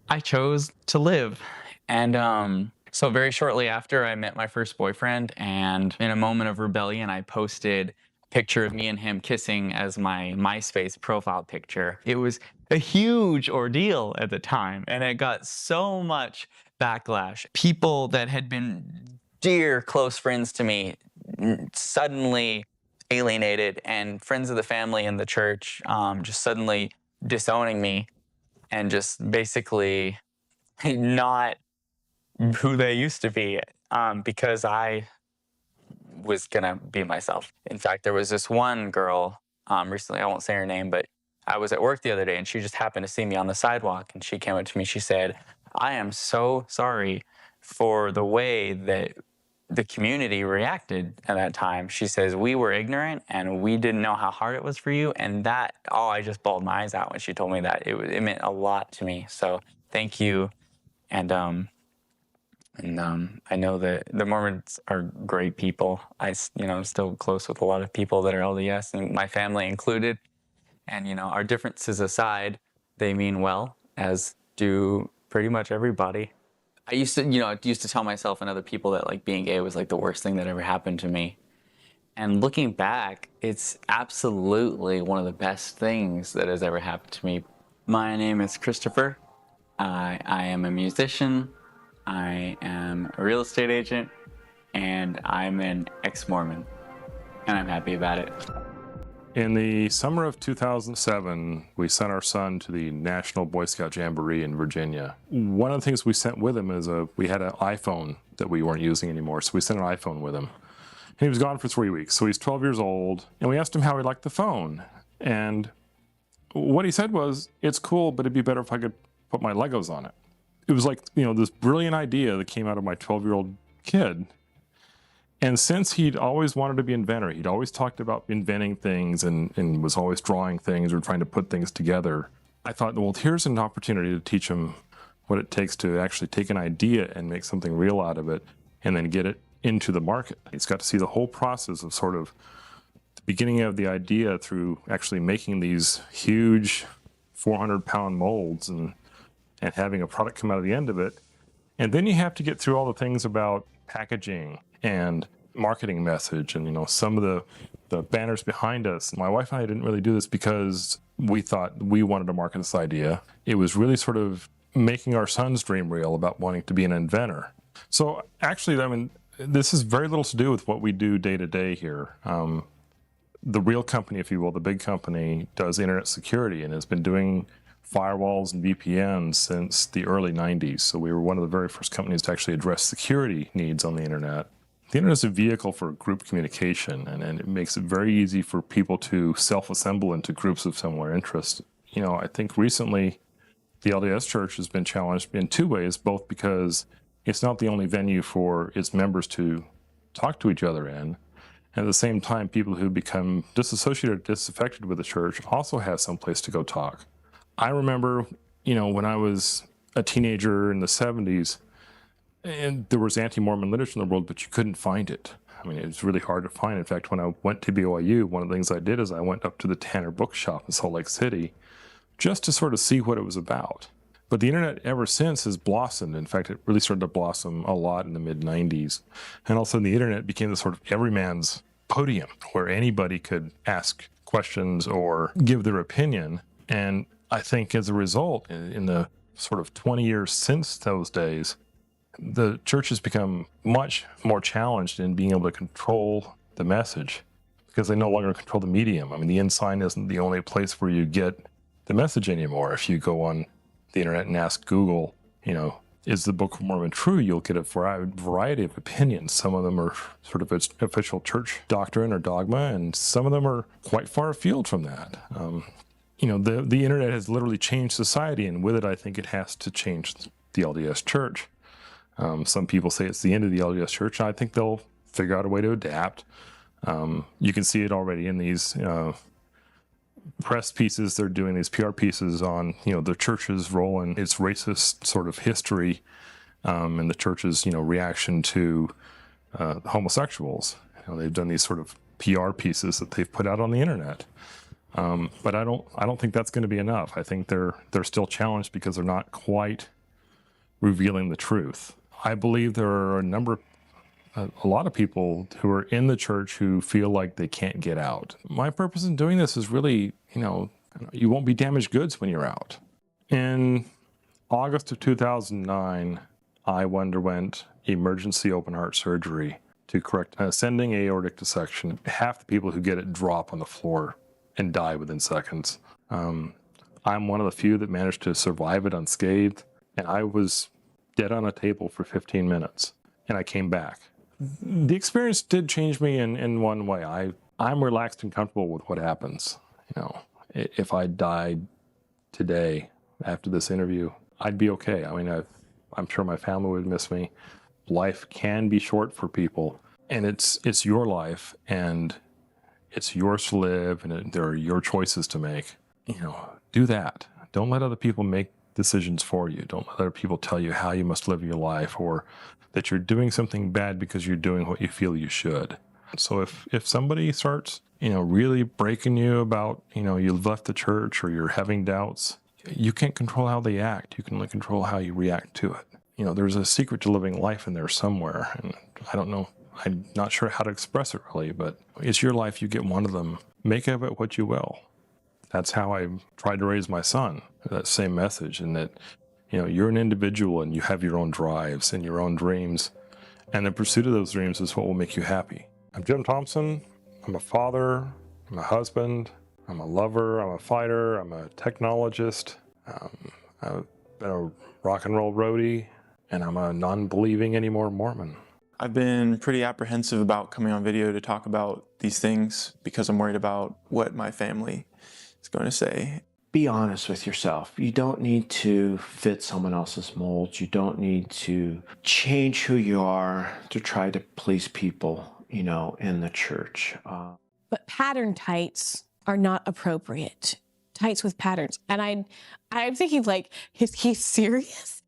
I chose to live. And so very shortly after, I met my first boyfriend, and in a moment of rebellion, I posted a picture of me and him kissing as my MySpace profile picture. It was a huge ordeal at the time, and it got so much backlash. People that had been dear, close friends to me suddenly alienated, and friends of the family in the church just suddenly disowning me and just basically not who they used to be because I was gonna be myself. In fact, there was this one girl recently, I won't say her name, but I was at work the other day and she just happened to see me on the sidewalk, and she came up to me, she said, "I am so sorry for the way that the community reacted at that time." She says, "We were ignorant and we didn't know how hard it was for you." And that, I just bawled my eyes out when she told me that. It meant a lot to me. So thank you. And I know that the Mormons are great people. I'm still close with a lot of people that are LDS, and my family included. And, our differences aside, they mean well, as do pretty much everybody. I used to tell myself and other people that like being gay was like the worst thing that ever happened to me. And looking back, it's absolutely one of the best things that has ever happened to me. My name is Christopher. I am a musician. I am a real estate agent, and I'm an ex-Mormon, and I'm happy about it. In the summer of 2007, we sent our son to the National Boy Scout Jamboree in Virginia. One of the things we sent with him is we had an iPhone that we weren't using anymore, so we sent an iPhone with him. And he was gone for 3 weeks, so he's 12 years old, and we asked him how he liked the phone. And what he said was, "It's cool, but it'd be better if I could put my Legos on it." It was like, this brilliant idea that came out of my 12-year-old kid. And since he'd always wanted to be an inventor, he'd always talked about inventing things and was always drawing things or trying to put things together, I thought, well, here's an opportunity to teach him what it takes to actually take an idea and make something real out of it and then get it into the market. He's got to see the whole process of sort of the beginning of the idea through actually making these huge 400-pound molds and having a product come out of the end of it. And then you have to get through all the things about packaging and marketing message and, some of the banners behind us. My wife and I didn't really do this because we thought we wanted to market this idea. It was really sort of making our son's dream real about wanting to be an inventor. So actually, this has very little to do with what we do day to day here. The real company, if you will, the big company, does internet security and has been doing firewalls and VPNs since the early 90s. So we were one of the very first companies to actually address security needs on the internet. The internet is a vehicle for group communication, and it makes it very easy for people to self-assemble into groups of similar interest. I think recently the LDS Church has been challenged in two ways, both because it's not the only venue for its members to talk to each other in, and at the same time, people who become disassociated or disaffected with the church also have some place to go talk. I remember, when I was a teenager in the 70s, and there was anti-Mormon literature in the world, but you couldn't find it. It was really hard to find. In fact, when I went to BYU, one of the things I did is I went up to the Tanner bookshop in Salt Lake City just to sort of see what it was about. But the internet ever since has blossomed. In fact, it really started to blossom a lot in the mid-90s. And all of a sudden the internet became the sort of everyman's podium where anybody could ask questions or give their opinion. And I think as a result, in the sort of 20 years since those days, the church has become much more challenged in being able to control the message because they no longer control the medium. I mean, the ensign isn't the only place where you get the message anymore. If you go on the internet and ask Google, you know, is the Book of Mormon true? You'll get a variety of opinions. Some of them are sort of its official church doctrine or dogma, and some of them are quite far afield from that. You know, the internet has literally changed society, and with it, I think it has to change the LDS Church. Some people say it's the end of the LDS Church. I think they'll figure out a way to adapt. You can see it already in these press pieces. They're doing these PR pieces on, you know, the church's role in its racist sort of history, and the church's, you know, reaction to homosexuals. You know, they've done these sort of PR pieces that they've put out on the internet. But I don't think that's going to be enough. I think they're still challenged because they're not quite revealing the truth. I believe there are a lot of people who are in the church who feel like they can't get out. My purpose in doing this is really, you know, you won't be damaged goods when you're out. In August of 2009, I underwent emergency open heart surgery to correct an ascending aortic dissection. Half the people who get it drop on the floor and die within seconds. I'm one of the few that managed to survive it unscathed, and I was dead on a table for 15 minutes, and I came back. The experience did change me in one way. I'm relaxed and comfortable with what happens. You know, if I died today after this interview, I'd be okay. I mean, I'm sure my family would miss me. Life can be short for people, and it's your life, and it's yours to live, and there are your choices to make. You know, do that. Don't let other people make decisions for you. Don't let other people tell you how you must live your life, or that you're doing something bad because you're doing what you feel you should. So if somebody starts, you know, really breaking you about, you know, you've left the church or you're having doubts, you can't control how they act. You can only control how you react to it. You know, there's a secret to living life in there somewhere, and I don't know. I'm not sure how to express it really, but it's your life. You get one of them. Make of it what you will. That's how I tried to raise my son, that same message, and that, you know, you're an individual and you have your own drives and your own dreams, and the pursuit of those dreams is what will make you happy. I'm Jim Thompson. I'm a father. I'm a husband. I'm a lover. I'm a fighter. I'm a technologist. I've been a rock and roll roadie, and I'm a non-believing anymore Mormon. I've been pretty apprehensive about coming on video to talk about these things because I'm worried about what my family is going to say. Be honest with yourself. You don't need to fit someone else's mold. You don't need to change who you are to try to please people, you know, in the church. But pattern tights are not appropriate. Tights with patterns. And I'm thinking, like, is he serious?